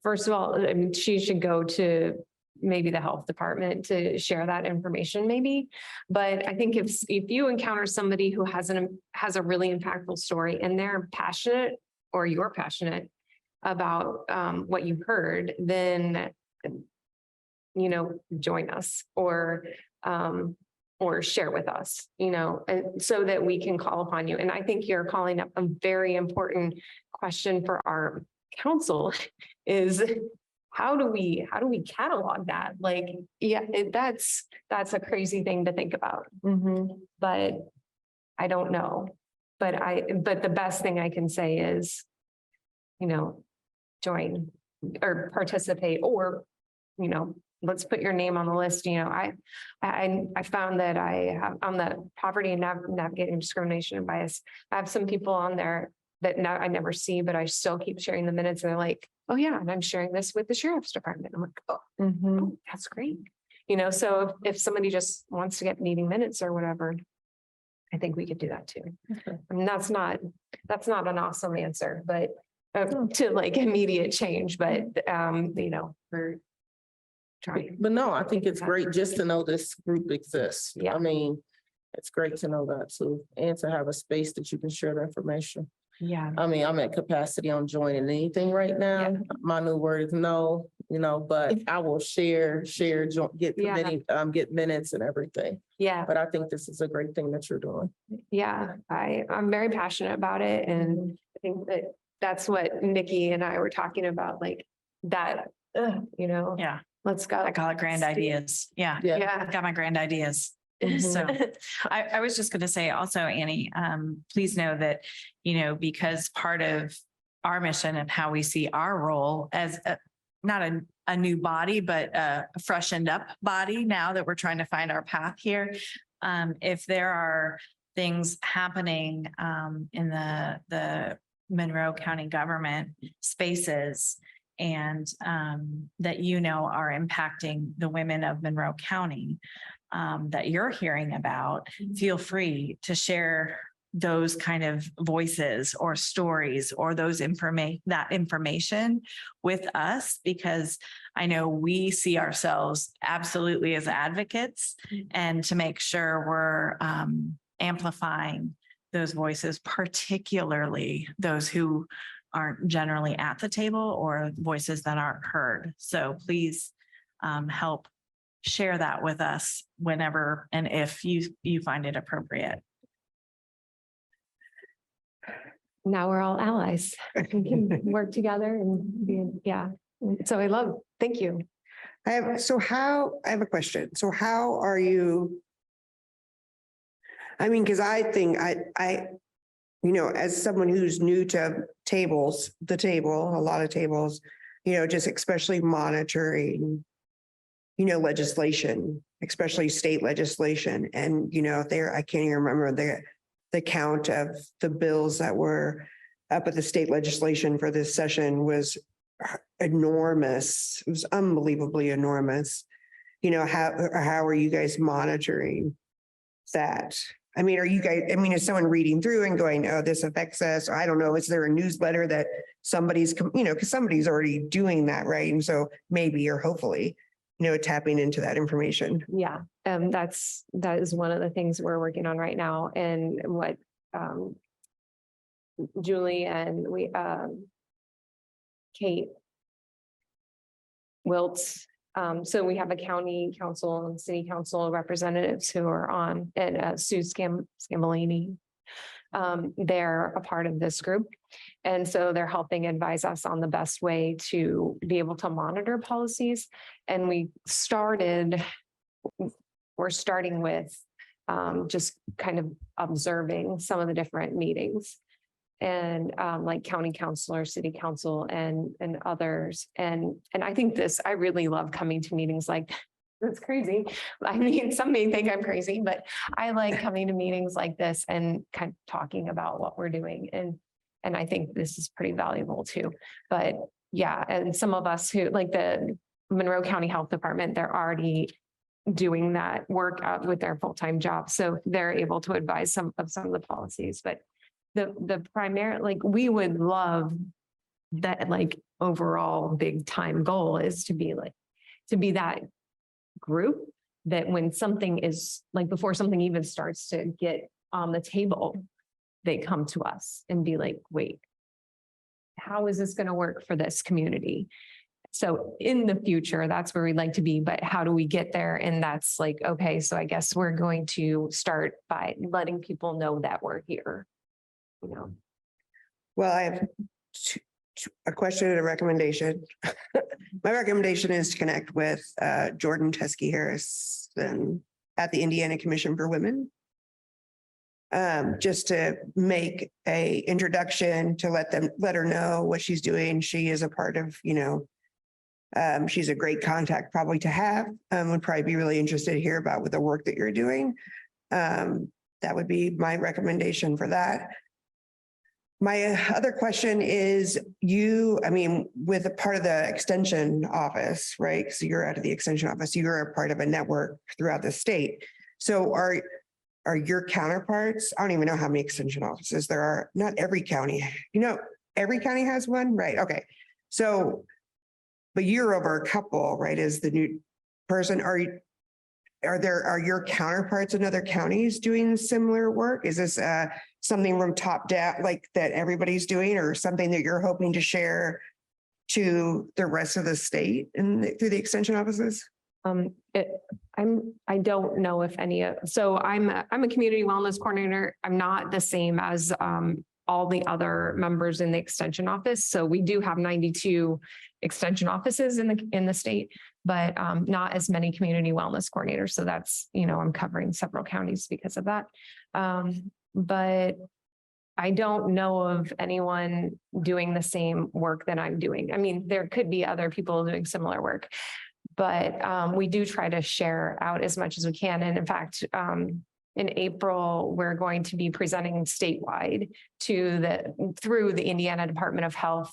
first of all, she should go to maybe the health department to share that information maybe. But I think if you encounter somebody who has a really impactful story and they're passionate, or you're passionate about what you heard, then, join us or share with us, and so that we can call upon you. And I think you're calling up a very important question for our council is how do we catalog that? Like, yeah, that's a crazy thing to think about. But I don't know. But the best thing I can say is, join or participate, or, let's put your name on the list. I found that I have on the poverty and navigating discrimination and bias, I have some people on there that now I never see, but I still keep sharing the minutes, and they're like, oh yeah, and I'm sharing this with the sheriff's department. I'm like, oh, that's great. So if somebody just wants to get meeting minutes or whatever, I think we could do that too. That's not an awesome answer, but to like immediate change, but we're trying. But no, I think it's great just to know this group exists. Yeah. It's great to know that too, and to have a space that you can share the information. Yeah. I mean, I'm at capacity on joining anything right now. My new word is no, but I will share, get Yeah. committee, get minutes and everything. Yeah, But I think this is a great thing that you're doing. yeah, I'm very passionate about it, and I think that that's what Nikki and I were talking about, like that, Yeah. let's go. I call it grand ideas. Yeah. Yeah. Yeah. I got my grand ideas. So I was just going to say also, Annie, please know that, because part of our mission and how we see our role as not a new body, but a freshened up body now that we're trying to find our path here. If there are things happening in the Monroe County government spaces and that are impacting the women of Monroe County, that you're hearing about, feel free to share those kind of voices or stories or that information with us, because I know we see ourselves absolutely as advocates, and to make sure we're amplifying those voices, particularly those who aren't generally at the table or voices that aren't heard. So please help share that with us whenever and if you find it appropriate. Now we're all allies. We can work together and so thank you. I have a question. So how are you? I mean, because I think as someone who's new to a lot of tables, just especially monitoring, legislation, especially state legislation. And, I can't even remember the count of the bills that were up at the state legislation for this session was enormous. It was unbelievably enormous. How are you guys monitoring that? I mean, is someone reading through and going, oh, this affects us? I don't know. Is there a newsletter that somebody's, because somebody's already doing that, right? And so maybe, or hopefully, tapping into that information. Yeah, that is one of the things we're working on right now, and what Julie and Kate Wiltz. So we have a county council and city council representatives who are on, and Sue Scambolini. They're a part of this group. And so they're helping advise us on the best way to be able to monitor policies. And we're starting with just kind of observing some of the different meetings and like county councilor, city council and others. And I think I really love coming to meetings like that's crazy. I mean, some may think I'm crazy, but I like coming to meetings like this and kind of talking about what we're doing. And I think this is pretty valuable too. But yeah, and some of us who like the Monroe County Health Department, they're already doing that work out with their full-time job. So they're able to advise some of the policies. But the primary, like we would love that like overall big time goal is to be that group that when something is like before something even starts to get on the table, they come to us and be like, wait, how is this going to work for this community? So in the future, that's where we'd like to be, but how do we get there? And that's like, okay, so I guess we're going to start by letting people know that we're here. Well, I have a question and a recommendation. My recommendation is to connect with Jordan Teskey Harris at the Indiana Commission for Women. Just to make a introduction to let her know what she's doing. She is a part of, she's a great contact probably to have. Would probably be really interested to hear about with the work that you're doing. That would be my recommendation for that. My other question is with a part of the extension office, right? So you're out of the extension office, you're a part of a network throughout the state. So are your counterparts? I don't even know how many extension offices there are. Not every county, every county has one, right? Okay. So, but you're over a couple, right? As the new person, are your counterparts in other counties doing similar work? Is this something from top down, like that everybody's doing, or something that you're hoping to share to the rest of the state and through the extension offices? I don't know if I'm a community wellness coordinator. I'm not the same as all the other members in the extension office. So we do have 92 extension offices in the state, but not as many community wellness coordinators. So that's, I'm covering several counties because of that. But I don't know of anyone doing the same work that I'm doing. I mean, there could be other people doing similar work, but we do try to share out as much as we can. And in fact, in April, we're going to be presenting statewide through the Indiana Department of Health,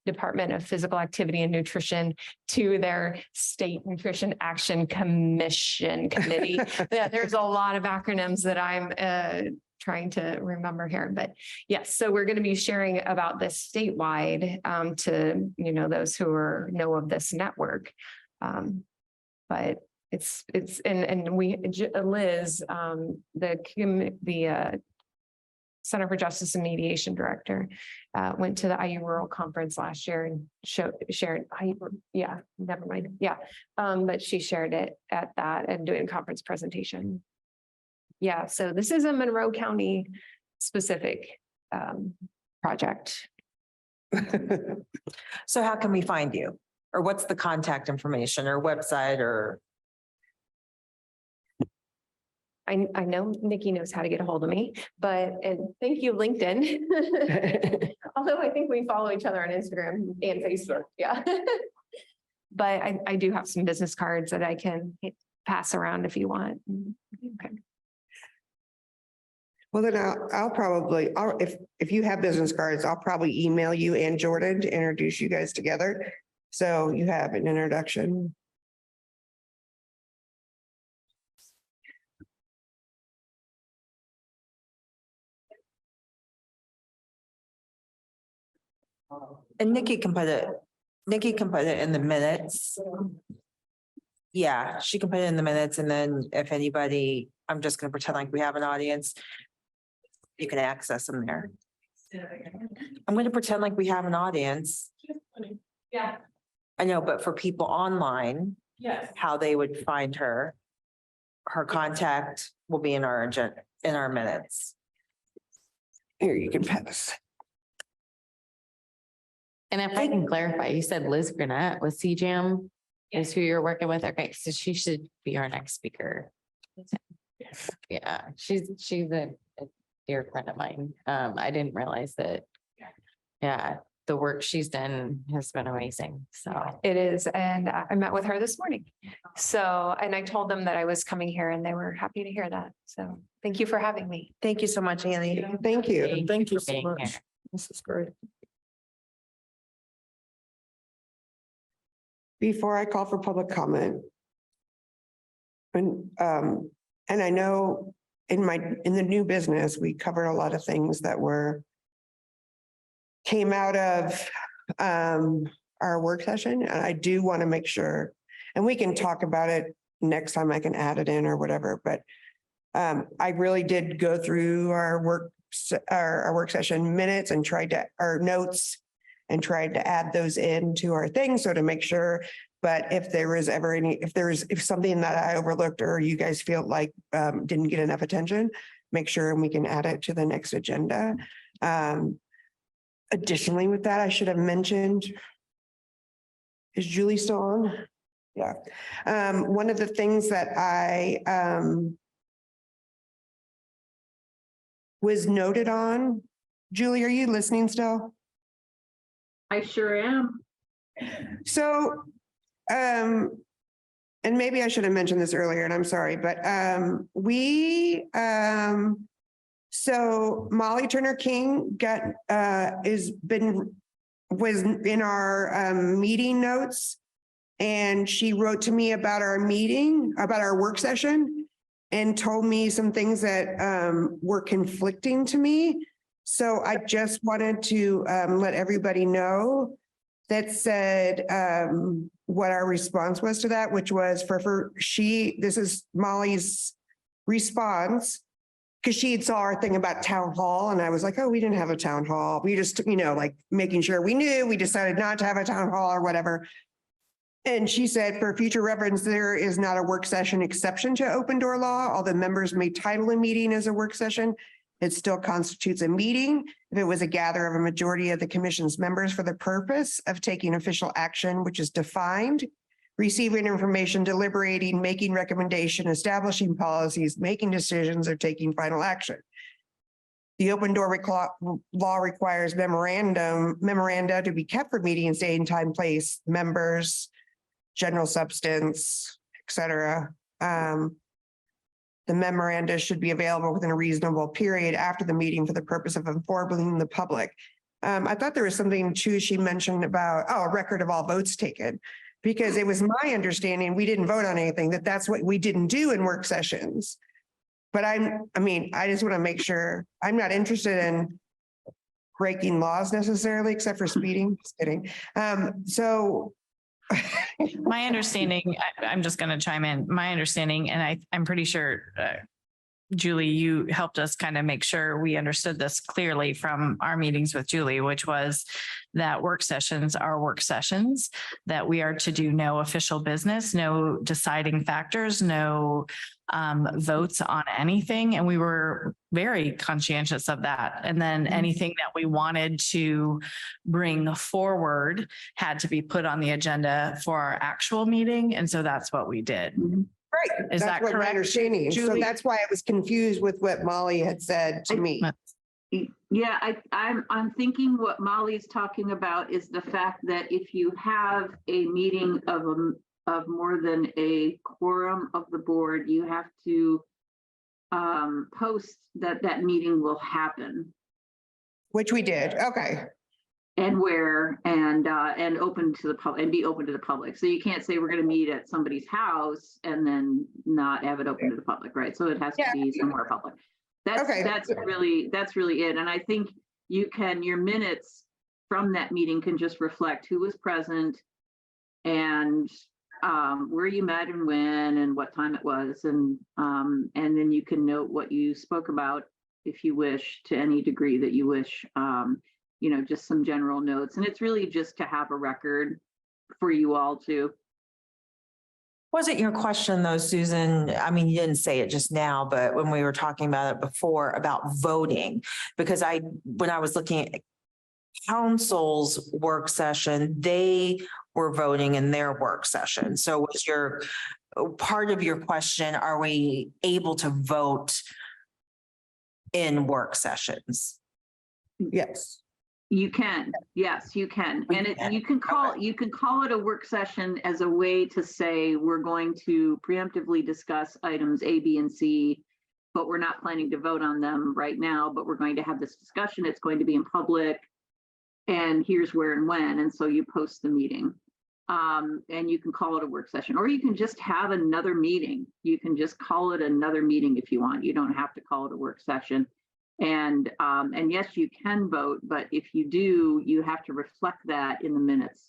Department of Physical Activity and Nutrition, to their State Nutrition Action Commission Committee. Yeah, there's a lot of acronyms that I'm trying to remember here, but yes, so we're going to be sharing about this statewide to those who know of this network. But it's and we Liz, the Center for Justice and Mediation Director, went to the IU Rural Conference last year and shared. Never mind. Yeah, but she shared it at that and doing a conference presentation. Yeah, so this is a Monroe County specific project. So how can we find you? Or what's the contact information or website or? I know Nikki knows how to get a hold of me, and thank you, LinkedIn. Although I think we follow each other on Instagram and Facebook. Yeah. But I do have some business cards that I can pass around if you want. Okay. Well, then if you have business cards, I'll probably email you and Jordan to introduce you guys together. So you have an introduction. And Nikki can put it in the minutes. Yeah, she can put it in the minutes, and then if anybody, I'm just gonna pretend like we have an audience. You can access them there. I'm gonna pretend like we have an audience. Yeah. I know, but for people online, Yes. how they would find her. Her contact will be in our agenda, in our minutes. Here, you can pass. And if I can clarify, you said Liz Granette with CJAM is who you're working with. Okay, so she should be our next speaker. Yeah, she's a dear friend of mine. I didn't realize that. Yeah, the work she's done has been amazing. So It is, and I met with her this morning. So, and I told them that I was coming here and they were happy to hear that. So thank you for having me. Thank you so much, Annie. Thank you. Thank you for so being much. here. This is great. Before I call for public comment. And I know in the new business, we covered a lot of things that came out of our work session. And I do want to make sure, and we can talk about it next time, I can add it in or whatever, but I really did go through our work session minutes and our notes and tried to add those into our thing. So to make sure, but if there is ever if something that I overlooked or you guys feel like didn't get enough attention, make sure we can add it to the next agenda. Additionally, with that, I should have mentioned, is Julie still on? Yeah. One of the things that I was noted on, Julie, are you listening still? I sure am. So, and maybe I should have mentioned this earlier, and I'm sorry, but so Molly Turner King was in our meeting notes, and she wrote to me about our meeting, about our work session, and told me some things that were conflicting to me. So I just wanted to let everybody know that said, what our response was to that, which was this is Molly's response. Cause she had saw our thing about town hall and I was like, oh, we didn't have a town hall. We just, like making sure we knew, we decided not to have a town hall or whatever. And she said, for future reference, there is not a work session exception to open door law. Although members may title a meeting as a work session, it still constitutes a meeting if it was a gather of a majority of the commission's members for the purpose of taking official action, which is defined, receiving information, deliberating, making recommendation, establishing policies, making decisions, or taking final action. The open door law requires memoranda to be kept for meetings, day and time, place, members, general substance, et cetera. The memoranda should be available within a reasonable period after the meeting for the purpose of informing the public. I thought there was something too she mentioned about, a record of all votes taken, because it was my understanding we didn't vote on anything, that's what we didn't do in work sessions. But I just want to make sure I'm not interested in breaking laws necessarily, except for speeding. Just kidding. My understanding, I'm just going to chime in. My understanding, and I'm pretty sure, Julie, you helped us kind of make sure we understood this clearly from our meetings with Julie, which was that work sessions are work sessions, that we are to do no official business, no deciding factors, no votes on anything. And we were very conscientious of that. And then anything that we wanted to bring forward had to be put on the agenda for our actual meeting. And so that's what we did. Right. Is that what my correct, understanding. So Julie? that's why I was confused with what Molly had said to me. Yeah, I'm thinking what Molly's talking about is the fact that if you have a meeting of more than a quorum of the board, you have to post that meeting will happen. Which we did. Okay. And where, and open to the public, and be open to the public. So you can't say we're going to meet at somebody's house and then not have it open to the public, right? So it has to be somewhere public. That's really it. And I think your minutes from that meeting can just reflect who was present and where you met and when and what time it was. And then you can note what you spoke about if you wish, to any degree that you wish. Just some general notes. And it's really just to have a record for you all to. Wasn't your question though, Susan? I mean, you didn't say it just now, but when we were talking about it before about voting, because when I was looking at council's work session, they were voting in their work session. So was part of your question, are we able to vote in work sessions? Yes. You can, yes, you can. And you can call it a work session as a way to say, we're going to preemptively discuss items A, B, and C, but we're not planning to vote on them right now, but we're going to have this discussion. It's going to be in public and here's where and when. And so you post the meeting and you can call it a work session, or you can just have another meeting. You can just call it another meeting if you want. You don't have to call it a work session. And yes, you can vote, but if you do, you have to reflect that in the minutes.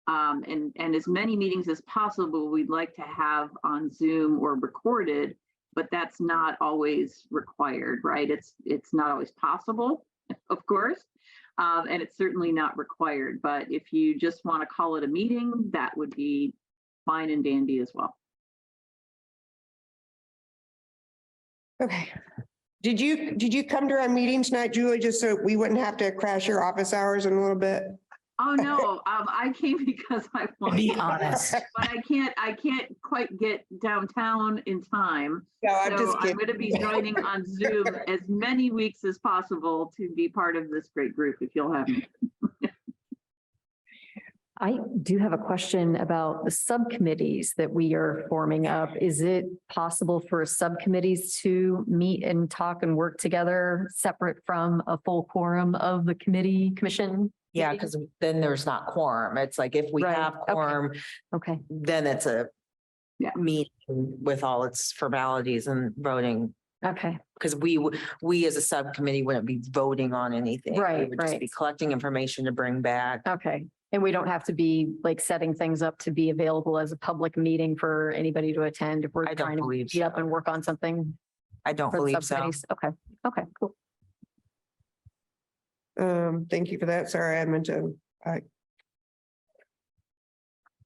And as many meetings as possible, we'd like to have on Zoom or recorded, but that's not always required, right? It's not always possible, of course, and it's certainly not required. But if you just want to call it a meeting, that would be fine and dandy as well. Okay. Did you come to our meeting tonight, Julie, just so we wouldn't have to crash your office hours in a little bit? Oh, no, I came because I wanted Be to, honest. but I can't quite get downtown in time. No, I'm So just I'm kidding. going to be joining on Zoom as many weeks as possible to be part of this great group, if you'll have me. I do have a question about the subcommittees that we are forming up. Is it possible for subcommittees to meet and talk and work together separate from a full quorum of the commission? Yeah, because then there's not quorum. It's like if we Right, have okay. quorum, Okay, then it's a Yeah. meeting with all its formalities and voting. okay, Because we as a subcommittee wouldn't be voting on anything. We Right, would just right. be collecting information to bring back. okay. And we don't have to be like setting things up to be available as a public meeting for anybody to attend if we're I don't trying to believe meet up so. and work on something. I don't for the believe so. subcommittees. Okay, okay, cool. Thank you for that. Sorry, I meant to, I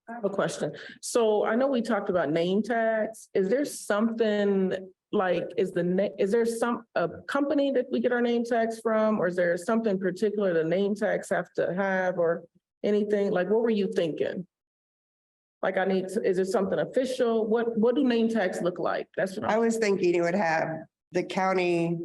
have a question. So I know we talked about name tags. Is there something like, is there a company that we get our name tags from? Or is there something particular the name tags have to have or anything? Like, what were you thinking? Like is it something official? What do name tags look like? That's what I was thinking it would have the county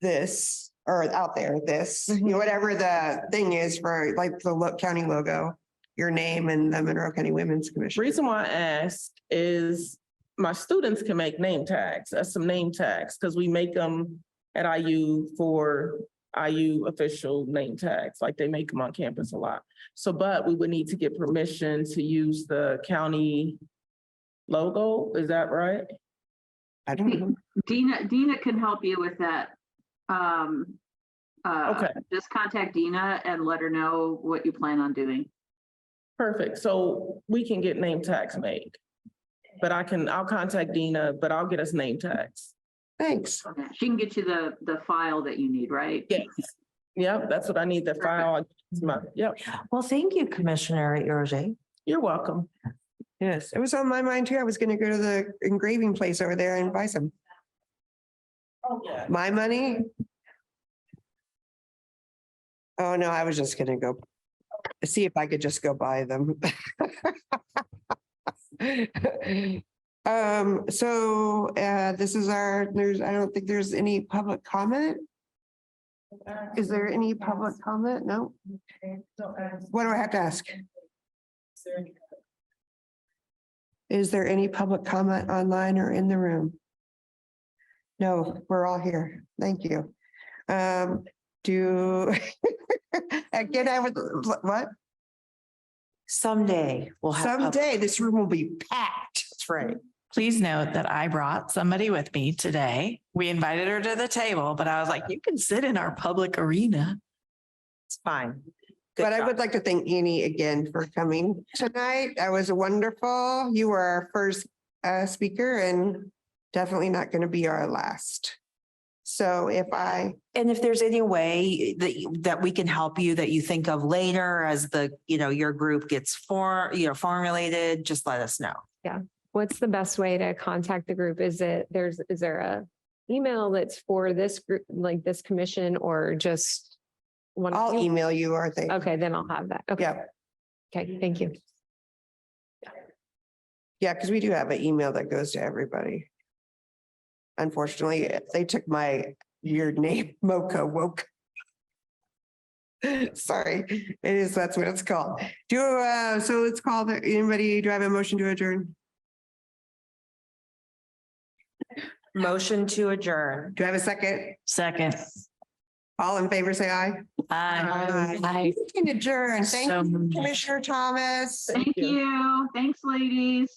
this, or out there, this, you know, whatever the thing is for like the county logo, your name and the Monroe County Women's Commission. Reason why I ask is my students can make name tags, some name tags, because we make them at IU for IU official name tags, like they make them on campus a lot. So, but we would need to get permission to use the county logo. Is that right? I don't know. Dina can help you with that. Okay. Just contact Dina and let her know what you plan on doing. Perfect. So we can get name tags made. But I'll contact Dina, but I'll get us name tags. Thanks. She can get you the file that you need, right? Yes. Yep, that's what I need, the file. Yep, Well, thank you, Commissioner Urge. you're welcome. Yes, it was on my mind too. I was gonna go to the engraving place over there and buy some. Oh, yeah. My money? Oh, no, I was just gonna go see if I could just go buy them. So this is I don't think there's any public comment. Is there any public comment? No? What do I have to ask? Is there any public comment online or in the room? No, we're all here. Thank you. Again, I would, what? Someday we'll have. Someday this room will be packed. That's right. Please note that I brought somebody with me today. We invited her to the table, but I was like, you can sit in our public arena. It's fine. Good But I job. would like to thank Annie again for coming tonight. That was wonderful. You were our first speaker and definitely not going to be our last. So And if there's any way that we can help you that you think of later as your group gets formulated, just let us know. What's the best way to contact the group? Is there a email that's for this group, like this commission, or just one? I'll email you, or they. Okay, then I'll have that. Okay. Yeah. Okay, thank you. Yeah, because we do have an email that goes to everybody. Unfortunately, they took my weird name, Mocha Woke. Sorry, that's what it's called. So it's called, anybody, do I have a motion to adjourn? Motion to adjourn. Do I have a second? Second. All in favor, say aye. Bye. We can adjourn. Thank So you, moved. Commissioner Thomas. Thank you. Thanks, ladies.